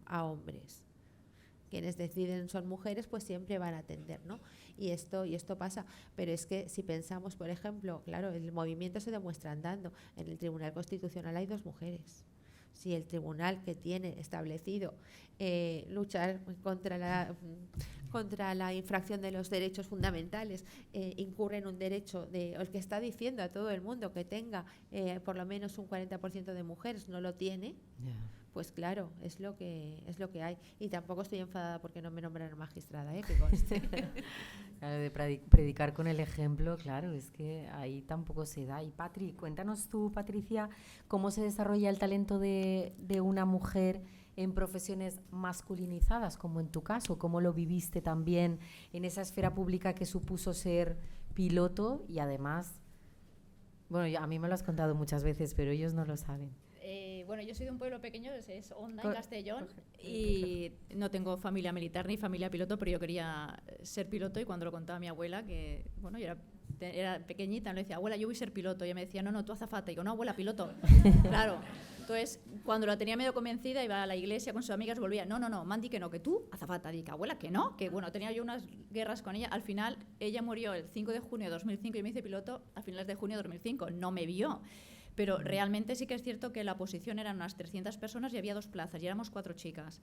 [SPEAKER 3] a hombres. Quienes deciden son mujeres, pues siempre van a atender, ¿no? Y esto pasa. Pero es que si pensamos, por ejemplo, claro, el movimiento se demuestra andando. En el Tribunal Constitucional hay 2 mujeres. Si el tribunal que tiene establecido luchar contra la infracción de los derechos fundamentales incurre en un derecho el que está diciendo a todo el mundo que tenga por lo menos un 40% de mujeres, no lo tiene, pues claro, es lo que hay. Y tampoco estoy enfadada porque no me nombraron magistrada, que conste.
[SPEAKER 1] Claro, de predicar con el ejemplo, claro, es que ahí tampoco se da. Y Patri, cuéntanos tú, Patricia, cómo se desarrolla el talento de una mujer en profesiones masculinizadas, como en tu caso, cómo lo viviste también en esa esfera pública que supuso ser piloto y además, bueno, a mí me lo has contado muchas veces, pero ellos no lo saben.
[SPEAKER 6] Bueno, yo soy de un pueblo pequeño, es Onda, en Castellón, y no tengo familia militar ni familia piloto, pero yo quería ser piloto, y cuando lo contaba a mi abuela, que bueno, yo era pequeñita, le decía, abuela, yo voy a ser piloto, y ella me decía, no, tú azafata, y digo, no, abuela, piloto. Claro, entonces cuando la tenía medio convencida, iba a la iglesia con sus amigas, volvía, no, Mandy, que no, que tú, azafata. Digo, abuela, que no, que bueno, tenía yo unas guerras con ella. Al final, ella murió el 5 de junio de 2005 y me hice piloto a finales de junio de 2005, no me vio. Pero realmente sí que es cierto que la oposición eran unas 300 personas y había 2 plazas y éramos 4 chicas.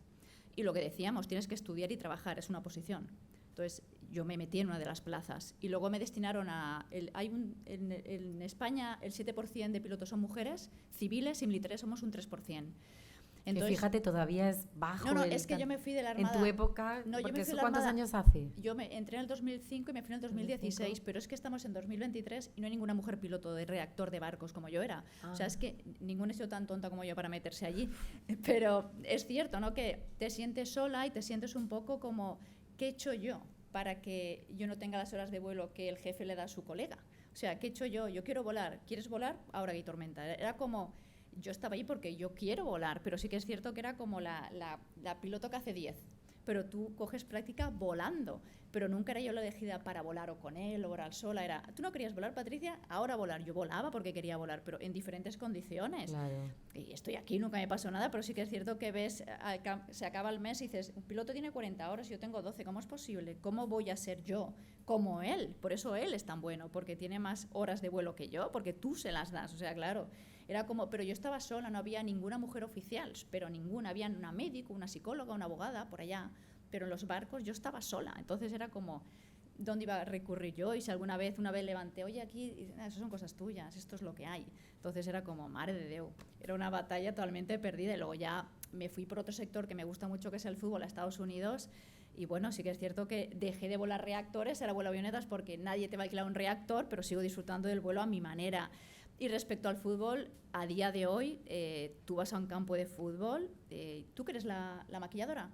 [SPEAKER 6] Y lo que decíamos, tienes que estudiar y trabajar, es una oposición. Entonces yo me metí en una de las plazas y luego me destinaron en España el 7% de pilotos son mujeres, civiles y militares somos un 3%. Entonces,
[SPEAKER 1] que fíjate, todavía es bajo.
[SPEAKER 6] No, es que yo me fui de la Armada.
[SPEAKER 1] En tu época,
[SPEAKER 6] no, yo me fui de la
[SPEAKER 1] ¿cuántos
[SPEAKER 6] Armada.
[SPEAKER 1] años hace?
[SPEAKER 6] Yo entré en el 2005 y me fui en el 2016, 2005. Pero es que estamos en 2023 y no hay ninguna mujer piloto de reactor de barcos como yo era. O sea, es que ninguna ha sido tan tonta como yo para meterse allí. Pero es cierto, ¿no? Que te sientes sola y te sientes un poco como, ¿qué he hecho yo para que yo no tenga las horas de vuelo que el jefe le da a su colega? O sea, ¿qué he hecho yo? Yo quiero volar. ¿Quieres volar? Ahora hay tormenta. Era como... Yo estaba ahí porque yo quiero volar, pero sí que es cierto que era como la piloto que hace 10. pero tú coges práctica volando. Pero nunca era yo la elegida para volar o con él o volar sola. Era, tú no querías volar, Patricia, ahora volar. Yo volaba porque quería volar, pero en diferentes condiciones.
[SPEAKER 1] Claro.
[SPEAKER 6] Y estoy aquí, nunca me pasó nada, pero sí que es cierto que ves, se acaba el mes y dices, un piloto tiene 40 horas y yo tengo 12, ¿cómo es posible? ¿Cómo voy a ser yo como él? Por eso él es tan bueno, porque tiene más horas de vuelo que yo, porque tú se las das, o sea, claro. Era como, pero yo estaba sola, no había ninguna mujer oficial, pero ninguna, había una médico, una psicóloga, una abogada, por allá, pero en los barcos yo estaba sola, entonces era como, ¿dónde iba a recurrir yo? Y si una vez levanté, oye, aquí, eso son cosas tuyas, esto es lo que hay. Entonces era como, madre de Dios, era una batalla totalmente perdida. Y luego ya me fui por otro sector que me gusta mucho, que es el fútbol, a Estados Unidos. Y bueno, sí que es cierto que dejé de volar reactores, ahora vuelo avionetas porque nadie te va a alquilar un reactor, pero sigo disfrutando del vuelo a mi manera. Y respecto al fútbol, a día de hoy, tú vas a un campo de fútbol, ¿tú que eres la maquilladora?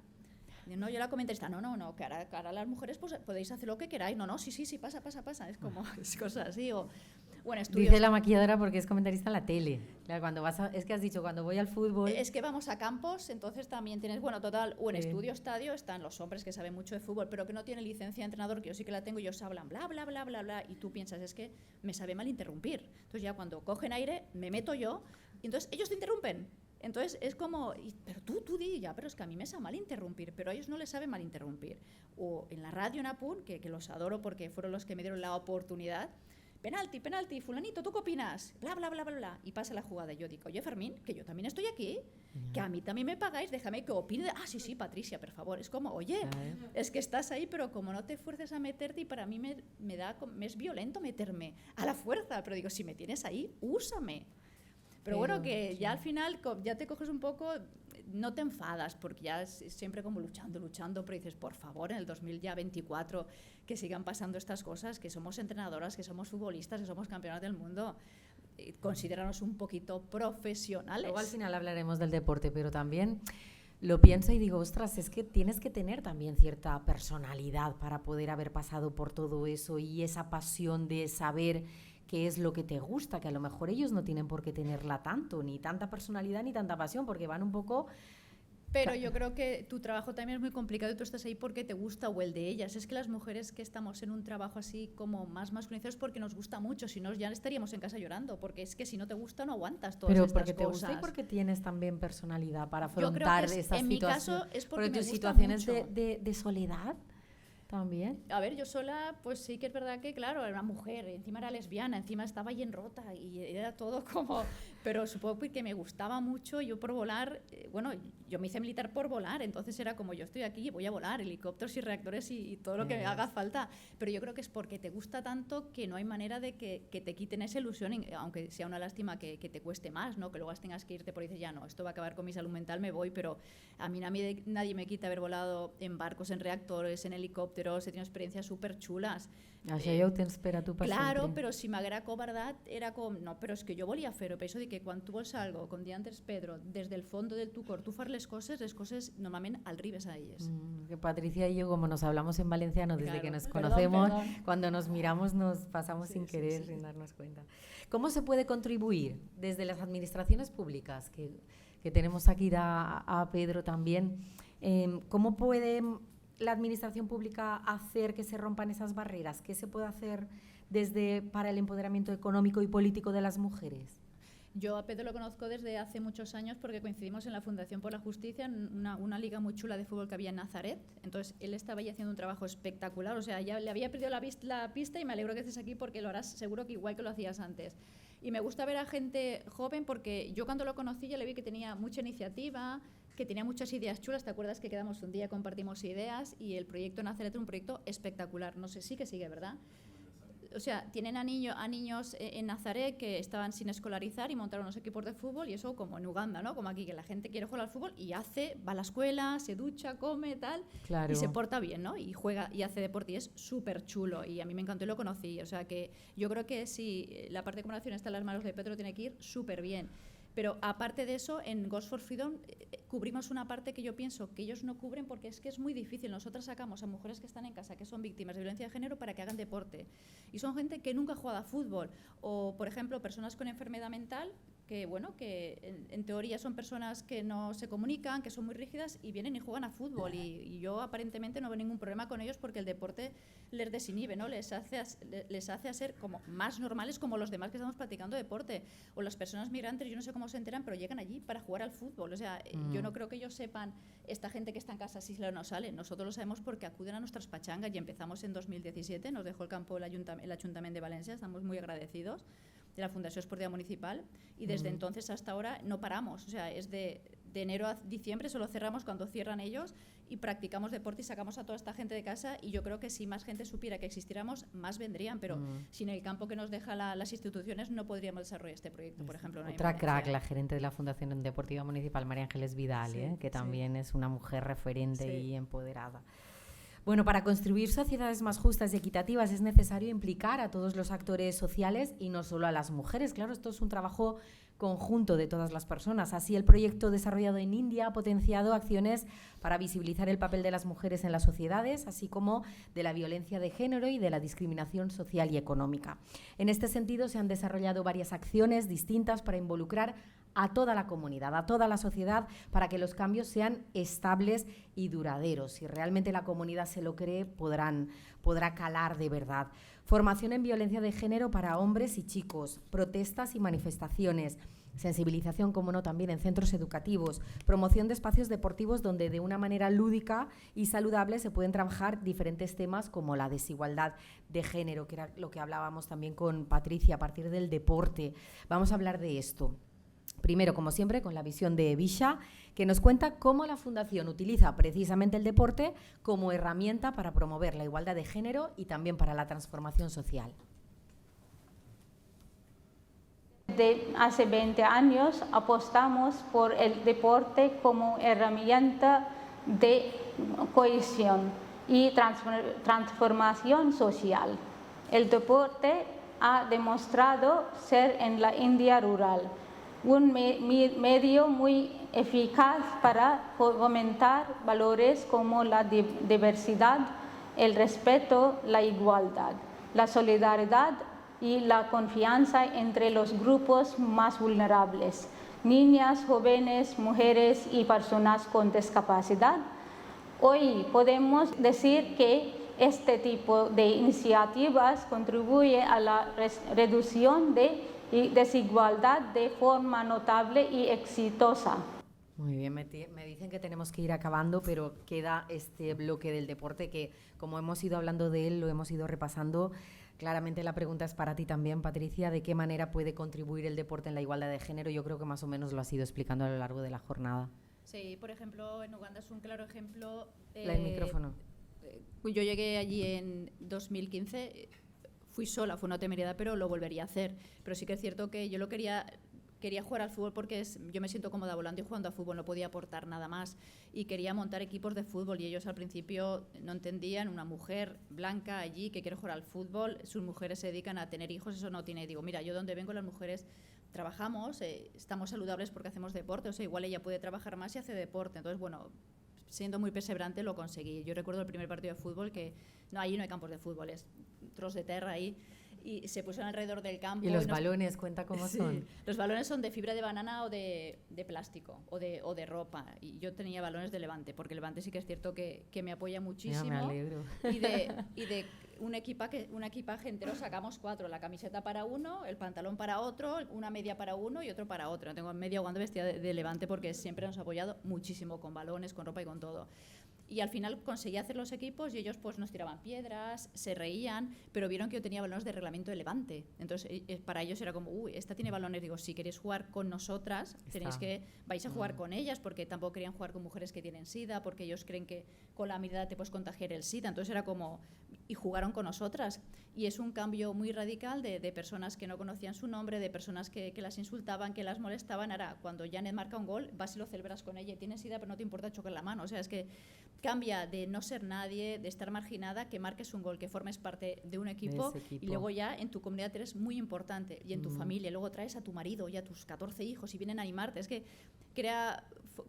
[SPEAKER 6] No, yo la comentarista, no, que ahora las mujeres pues, podéis hacer lo que queráis. No, sí, pasa. Es como, es cosas así. O, bueno, estudios.
[SPEAKER 1] Dice la maquilladora porque es comentarista en la tele. Claro, cuando es que has dicho, cuando voy al fútbol...
[SPEAKER 6] Es que vamos a campos, entonces también tienes, bueno, total, o en estudio estadio están los hombres que saben mucho de fútbol, pero que no tienen licencia de entrenador, que yo sí que la tengo, y ellos hablan bla, y tú piensas, es que me sabe mal interrumpir. Entonces ya cuando cogen aire, me meto yo, y entonces ellos te interrumpen. Entonces es como, pero tú di ya, pero es que a mí me sabe mal interrumpir, pero a ellos no les sabe mal interrumpir. O en la radio en Apun, que los adoro porque fueron los que me dieron la oportunidad, penalti, fulanito, ¿tú qué opinas? Bla. Y pasa la jugada. Y yo digo, oye, Fermín, que yo también estoy aquí, que a mí también me pagáis, déjame que opine. Sí, Patricia, por favor. Es como, oye, es que estás ahí, pero como no te fuerces a meterte, y para mí me es violento meterme a la fuerza. Pero digo, si me tienes ahí, úsame. Pero bueno, que ya al final ya te coges un poco, no te enfadas, porque ya es siempre como luchando, pero dices, por favor, en el 2024 que sigan pasando estas cosas, que somos entrenadoras, que somos futbolistas, que somos campeonas del mundo, considéranos un poquito profesionales.
[SPEAKER 1] Luego al final hablaremos del deporte, pero también lo pienso y digo, ostras, es que tienes que tener también cierta personalidad para poder haber pasado por todo eso y esa pasión de saber qué es lo que te gusta, que a lo mejor ellos no tienen por qué tenerla tanto, ni tanta personalidad ni tanta pasión, porque van un poco...
[SPEAKER 6] Pero yo creo que tu trabajo también es muy complicado y tú estás ahí porque te gusta o el de ellas. Es que las mujeres que estamos en un trabajo así como más masculinizo es porque nos gusta mucho, si no ya estaríamos en casa llorando, porque es que si no te gusta no aguantas todas estas cosas. Pero porque te gusta
[SPEAKER 1] y porque tienes también personalidad para afrontar esas situaciones.
[SPEAKER 6] En mi caso es porque me
[SPEAKER 1] tus
[SPEAKER 6] gusta
[SPEAKER 1] situaciones
[SPEAKER 6] mucho.
[SPEAKER 1] de soledad también.
[SPEAKER 6] A ver, yo sola, pues sí que es verdad que, claro, era una mujer, encima era lesbiana, encima estaba bien rota y era todo como... Pero supongo que me gustaba mucho, yo por volar, bueno, yo me hice militar por volar, entonces era como yo estoy aquí, voy a volar, helicópteros y reactores y todo lo que me haga falta. Pero yo creo que es porque te gusta tanto que no hay manera de que te quiten esa ilusión, aunque sea una lástima que te cueste más, ¿no? Que luego tengas que irte por y dices, ya no, esto va a acabar con mi salud mental, me voy, pero a mí nadie me quita haber volado en barcos, en reactors, en helicòpters, he tenido experiencias súper chulas.
[SPEAKER 1] Això ja ho tens per a tu per
[SPEAKER 6] Claro,
[SPEAKER 1] sempre.
[SPEAKER 6] però si m'haguera cobardat era com, no, però és que jo volia fer-ho, per això dic que quan tu vols algo, com deia antes Pedro, des del fondo del tu cor, tu fas les coses normalment arribes a elles.
[SPEAKER 1] Que Patricia y yo, como nos hablamos en valenciano desde
[SPEAKER 6] Claro,
[SPEAKER 1] que nos
[SPEAKER 6] perdón,
[SPEAKER 1] conocemos,
[SPEAKER 6] perdón.
[SPEAKER 1] cuando nos miramos nos pasamos sin querer, sin darnos cuenta. ¿Cómo se puede contribuir desde las administraciones públicas, que tenemos aquí a Pedro también? ¿Cómo puede la administración pública hacer que se rompan esas barreras? ¿Qué se puede hacer para el empoderamiento económico y político de las mujeres?
[SPEAKER 6] Yo a Pedro lo conozco desde hace muchos años porque coincidimos en la Fundación por la Justicia, en una liga muy chula de fútbol que había en Nazaret. Entonces él estaba ahí haciendo un trabajo espectacular, o sea, ya le había perdido la pista y me alegro que estés aquí porque lo harás seguro que igual que lo hacías antes. Y me gusta ver a gente joven porque yo cuando lo conocí ya le vi que tenía mucha iniciativa, que tenía muchas ideas chulas. ¿Te acuerdas que quedamos un día, compartimos ideas y el proyecto Nazaret era un proyecto espectacular? No sé, sí que sigue, ¿verdad? O sea, tienen a niños en Nazaret que estaban sin escolarizar y montaron unos equipos de fútbol y eso como en Uganda, ¿no? Como aquí, que la gente quiere jugar al fútbol y va a la escuela, se ducha, come, tal,
[SPEAKER 1] Claro.
[SPEAKER 6] y se porta bien, ¿no? Y juega y hace deporte y es súper chulo y a mí me encantó y lo conocí. O sea, que yo creo que si la parte de comunicación está en las manos de Pedro, tiene que ir súper bien. Pero aparte de eso, en Girls for Freedom cubrimos una parte que yo pienso que ellos no cubren porque es que es muy difícil. Nosotras sacamos a mujeres que están en casa, que son víctimas de violencia de género, para que hagan deporte. Y son gente que nunca ha jugado a fútbol. O, por ejemplo, personas con enfermedad mental que bueno, que en teoría son personas que no se comunican, que son muy rígidas y vienen y juegan a fútbol y yo aparentemente no veo ningún problema con ellos porque el deporte les desinhibe, ¿no? Les hace a ser como más normales como los demás que estamos practicando deporte, o las personas migrantes, yo no sé cómo se enteran, pero llegan allí para jugar al fútbol, o sea, yo no creo que ellos sepan, esta gente que está en casa si sale o no sale, nosotros lo sabemos porque acuden a nuestras pachangas y empezamos en 2017, nos dejó el campo el Ayuntamiento de Valencia, estamos muy agradecidos, de la Fundación Esportiva Municipal, y desde entonces hasta ahora no paramos, o sea, es de enero a diciembre, solo cerramos cuando cierran ellos y practicamos deporte y sacamos a toda esta gente de casa, y yo creo que si más gente supiera que existiéramos, más vendrían, pero sin el campo que nos dejan las instituciones no podríamos desarrollar este proyecto, por ejemplo.
[SPEAKER 1] Otra crack, la gerente de la Fundación Deportiva Municipal, María Ángeles Vidal,
[SPEAKER 6] Sí,
[SPEAKER 1] que también es una mujer referente y empoderada.
[SPEAKER 7] Bueno, para construir sociedades más justas y equitativas es necesario implicar a todos los actores sociales y no solo a las mujeres. Claro, esto es un trabajo conjunto de todas las personas. Así, el proyecto desarrollado en India ha potenciado acciones para visibilizar el papel de las mujeres en las sociedades, así como de la violencia de género y de la discriminación social y económica. En este sentido, se han desarrollado varias acciones distintas para involucrar a toda la comunidad, a toda la sociedad, para que los cambios sean estables y duraderos. Si realmente la comunidad se lo cree, podrá calar de verdad. Formación en violencia de género para hombres y chicos, protestas y manifestaciones, sensibilización, como no, también en centros educativos, promoción de espacios deportivos donde de una manera lúdica y saludable se pueden trabajar diferentes temas como la desigualdad de género, que era lo que hablábamos también con Patricia a partir del deporte. Vamos a hablar de esto. Primero, como siempre, con la visión de Visha, que nos cuenta cómo la Fundación utiliza precisamente el deporte como herramienta para promover la igualdad de género y también para la transformación social.
[SPEAKER 2] Hace 20 años apostamos por el deporte como herramienta de cohesión y transformación social. El deporte ha demostrado ser en la India rural un medio muy eficaz para fomentar valores como la diversidad, el respeto, la igualdad, la solidaridad y la confianza entre los grupos más vulnerables, niñas, jóvenes, mujeres y personas con discapacidad. Hoy podemos decir que este tipo de iniciativas contribuye a la reducción de desigualdad de forma notable y exitosa.
[SPEAKER 1] Muy bien, me dicen que tenemos que ir acabando, pero queda este bloque del deporte que, como hemos ido hablando de él, lo hemos ido repasando. Claramente la pregunta es para ti también, Patricia, ¿de qué manera puede contribuir el deporte en la igualdad de género? Yo creo que más o menos lo has ido explicando a lo largo de la jornada.
[SPEAKER 6] Sí, por ejemplo, en Uganda es un claro ejemplo.
[SPEAKER 1] El micrófono.
[SPEAKER 6] Yo llegué allí en 2015, fui sola, fue una temeridad, pero lo volvería a hacer. Pero sí que es cierto que yo quería jugar al fútbol porque yo me siento cómoda volando y jugando a fútbol, no podía aportar nada más. Y quería montar equipos de fútbol y ellos al principio no entendían, una mujer blanca allí que quiere jugar al fútbol, sus mujeres se dedican a tener hijos, eso no tiene. Digo, mira, yo donde vengo las mujeres trabajamos, estamos saludables porque hacemos deporte, o sea, igual ella puede trabajar más y hace deporte. Entonces, bueno, siendo muy perseverante lo conseguí. Yo recuerdo el primer partido de fútbol que, no, allí no hay campos de fútbol, es trozos de tierra ahí, y se pusieron alrededor del campo.
[SPEAKER 1] ¿Y los balones, cuenta cómo son?
[SPEAKER 6] Los balones son de fibra de banana o de plástico o de ropa. Y yo tenía balones de Levante, porque Levante sí que es cierto que me apoya muchísimo.
[SPEAKER 1] Ya, me alegro.
[SPEAKER 6] Y de un equipaje entero sacamos 4. La camiseta para uno, el pantalón para otro, una media para uno y otro para otro. No tengo media jugando vestida de Levante porque siempre nos ha apoyado muchísimo con balones, con ropa y con todo. Y al final conseguí hacer los equipos y ellos pues nos tiraban piedras, se reían, pero vieron que yo tenía balones de reglamento de Levante. Entonces para ellos era como, uy, esta tiene balones. Digo, si queréis jugar con nosotras, vais a jugar con ellas, porque tampoco querían jugar con mujeres que tienen SIDA, porque ellos creen que con la mirada te puedes contagiar el SIDA. Entonces era como, y jugaron con nosotras. Y es un cambio muy radical de personas que no conocían su nombre, de personas que las insultaban, que las molestaban. Ahora, cuando Janet marca un gol, vas y lo celebras con ella y tienes SIDA, pero no te importa chocar la mano. O sea, es que cambia de no ser nadie, de estar marginada, que marques un gol, que formes parte de un equipo, y luego ya en tu comunidad eres muy importante y en tu familia. Luego traes a tu marido y a tus 14 hijos y vienen a animarte. Es que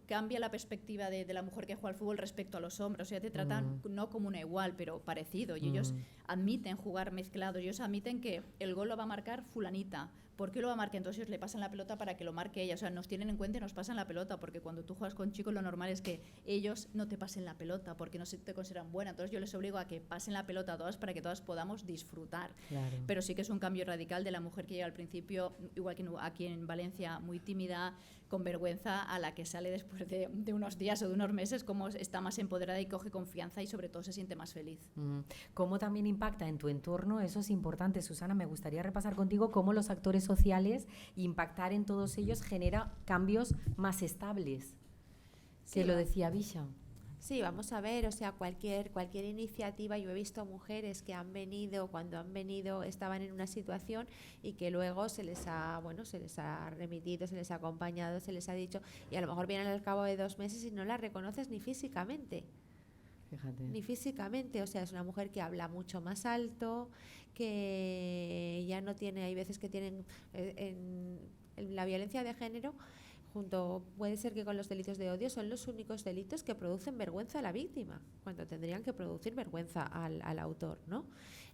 [SPEAKER 6] cambia la perspectiva de la mujer que juega al fútbol respecto a los hombres. O sea, te tratan no como una igual, pero parecido. Y ellos admiten jugar mezclados. Ellos admiten que el gol lo va a marcar fulanita, ¿por qué lo va a marcar? Entonces le pasan la pelota para que lo marque ella. O sea, nos tienen en cuenta y nos pasan la pelota, porque cuando tú juegas con chicos lo normal es que ellos no te pasen la pelota porque no se te consideran buena. Entonces yo les obligo a que pasen la pelota a todas para que todas podamos disfrutar.
[SPEAKER 1] Claro.
[SPEAKER 6] Pero sí que es un cambio radical de la mujer que llega al principio, igual que aquí en Valencia, muy tímida, con vergüenza, a la que sale después de unos días o de unos meses, como está más empoderada y coge confianza y sobre todo se siente más feliz.
[SPEAKER 1] ¿Cómo también impacta en tu entorno? Eso es importante, Susana. Me gustaría repasar contigo cómo los actores sociales, impactar en todos ellos genera cambios más estables.
[SPEAKER 3] Sí,
[SPEAKER 1] que lo decía Bisha.
[SPEAKER 3] Sí, vamos a ver, o sea, cualquier iniciativa, yo he visto mujeres que han venido, cuando han venido estaban en una situación y que luego se les ha remitido, se les ha acompañado, se les ha dicho, y a lo mejor vienen al cabo de 2 meses y no la reconoces ni físicamente.
[SPEAKER 1] Fíjate.
[SPEAKER 3] Ni físicamente, o sea, es una mujer que habla mucho más alto, que ya no tiene, hay veces que tienen en la violencia de género, puede ser que con los delitos de odio son los únicos delitos que producen vergüenza a la víctima, cuando tendrían que producir vergüenza al autor, ¿no?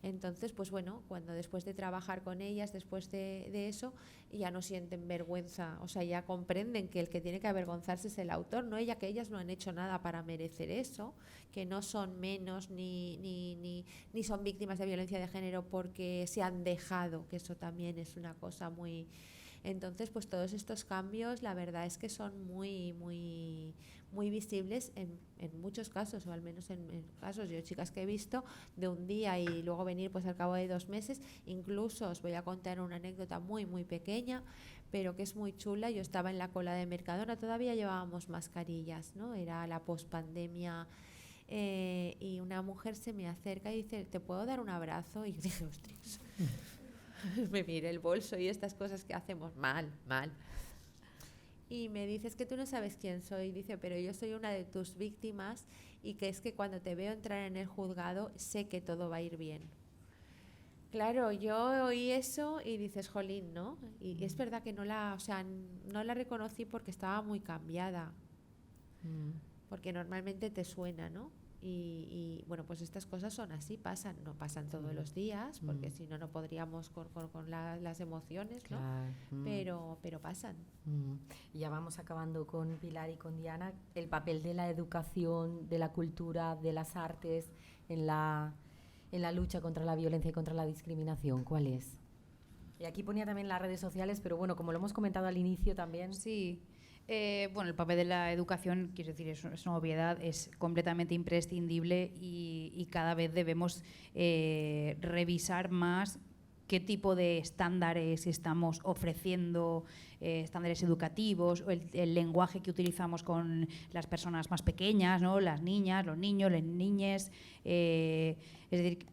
[SPEAKER 3] Entonces, pues bueno, cuando después de trabajar con ellas, después de eso, ya no sienten vergüenza, o sea, ya comprenden que el que tiene que avergonzarse es el autor, no ella, que ellas no han hecho nada para merecer eso, que no son menos ni son víctimas de violencia de género porque se han dejado, que eso también es una cosa muy... Entonces, pues todos estos cambios, la verdad es que son muy, muy, muy visibles en muchos casos, o al menos en casos, yo chicas que he visto de un día y luego venir pues al cabo de 2 meses. Incluso os voy a contar una anécdota muy, muy pequeña, pero que es muy chula. Yo estaba en la cola de Mercadona, todavía llevábamos mascarillas, ¿no? Era la pospandemia. Y una mujer se me acerca y dice, ¿te puedo dar un abrazo? Y yo dije, ostras. Me miré el bolso y estas cosas que hacemos mal. Y me dice, es que tú no sabes quién soy. Dice, pero yo soy una de tus víctimas y que es que cuando te veo entrar en el juzgado sé que todo va a ir bien. Claro, yo oí eso y dices, jolín, ¿no? Y es verdad que no la reconocí porque estaba muy cambiada. Porque normalmente te suena, ¿no? Y bueno, pues estas cosas son así, no pasan todos los días, porque si no, no podríamos con las emociones, ¿no? Claro. Pero pasan.
[SPEAKER 1] Y ya vamos acabando con Pilar y con Diana. El papel de la educación, de la cultura, de las artes en la lucha contra la violencia y contra la discriminación, ¿cuál es? Y aquí ponía también las redes sociales, pero bueno, como lo hemos comentado al inicio también.
[SPEAKER 5] Sí. Bueno, el papel de la educación, quiero decir, es una obviedad, es completamente imprescindible y cada vez debemos revisar más qué tipo de estándares estamos ofreciendo, estándares educativos, o el lenguaje que utilizamos con las personas más pequeñas, ¿no? Las niñas, los niños, las niñas. Es decir,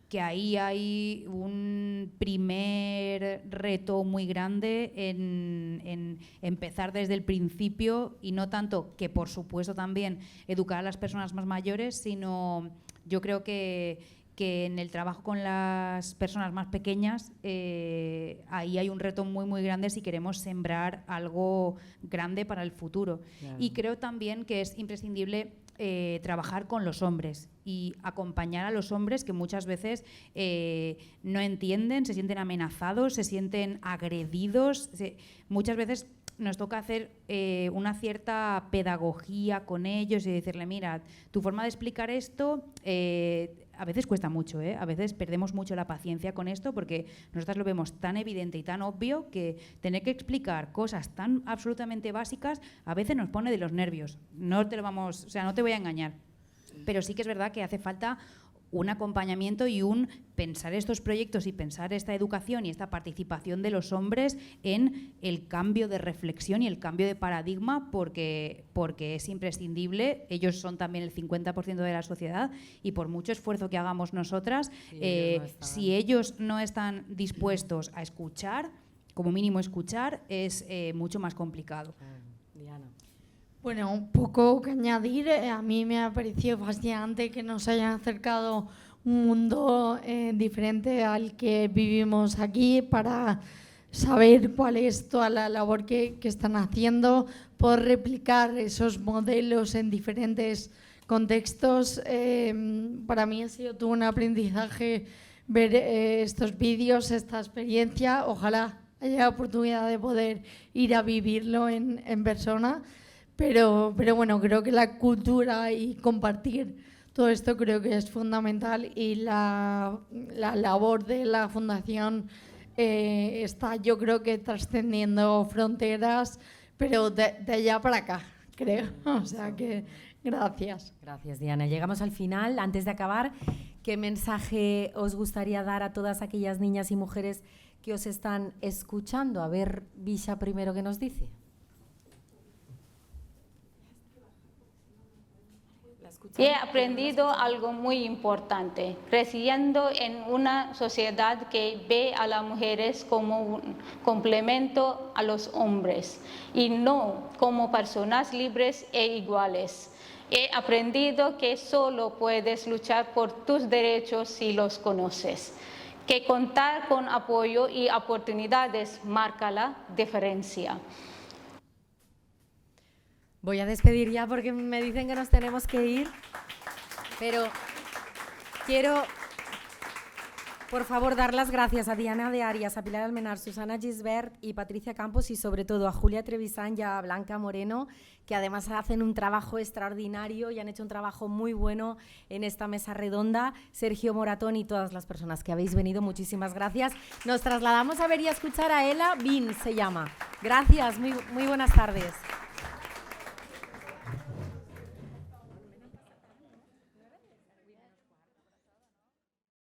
[SPEAKER 5] que ahí hay un primer reto muy grande en empezar desde el principio, y no tanto que, por supuesto, también educar a las personas más mayores, sino yo creo que en el trabajo con las personas más pequeñas ahí hay un reto muy, muy grande si queremos sembrar algo grande para el futuro. Claro. Y creo también que es imprescindible trabajar con los hombres y acompañar a los hombres que muchas veces no entienden, se sienten amenazados, se sienten agredidos. Muchas veces nos toca hacer una cierta pedagogía con ellos y decirle, mira, tu forma de explicar esto a veces cuesta mucho, a veces perdemos mucho la paciencia con esto porque nosotras lo vemos tan evidente y tan obvio que tener que explicar cosas tan absolutamente básicas a veces nos pone de los nervios. No te voy a engañar, pero sí que es verdad que hace falta un acompañamiento y un pensar estos proyectos y pensar esta educación y esta participación de los hombres en el cambio de reflexión y el cambio de paradigma, porque es imprescindible. Ellos son también el 50% de la sociedad y por mucho esfuerzo que hagamos nosotras, si ellos no están dispuestos a escuchar, como mínimo escuchar, es mucho más complicado.
[SPEAKER 1] Diana.
[SPEAKER 4] Bueno, un poco que añadir. A mí me ha parecido fascinante que nos hayan acercado un mundo diferente al que vivimos aquí para saber cuál es toda la labor que están haciendo, por replicar esos modelos en diferentes contextos. Para mí ha sido todo un aprendizaje ver estos vídeos, esta experiencia. Ojalá haya oportunidad de poder ir a vivirlo en persona. Pero bueno, creo que la cultura y compartir todo esto creo que es fundamental, y la labor de la Fundación está, yo creo que trascendiendo fronteras, pero de allá para acá, creo. O sea que gracias.
[SPEAKER 1] Gracias, Diana. Llegamos al final. Antes de acabar, ¿qué mensaje os gustaría dar a todas aquellas niñas y mujeres que os están escuchando? A ver, Bisha primero, ¿qué nos dice?
[SPEAKER 2] He aprendido algo muy importante, creciendo en una sociedad que ve a las mujeres como un complemento a los hombres y no como personas libres e iguales. He aprendido que solo puedes luchar por tus derechos si los conoces, que contar con apoyo y oportunidades marca la diferencia.
[SPEAKER 1] Voy a despedir ya porque me dicen que nos tenemos que ir, pero quiero, por favor, dar las gracias a Diana de Arias, a Pilar Almenar, Susana Gisbert y Patricia Campos, y sobre todo a Julia Trevisan y a Blanca Moreno, que además hacen un trabajo extraordinario y han hecho un trabajo muy bueno en esta mesa redonda. Sergio Moratón y todas las personas que habéis venido, muchísimas gracias. Nos trasladamos a ver y a escuchar a Ela Bin, se llama. Gracias, muy buenas tardes.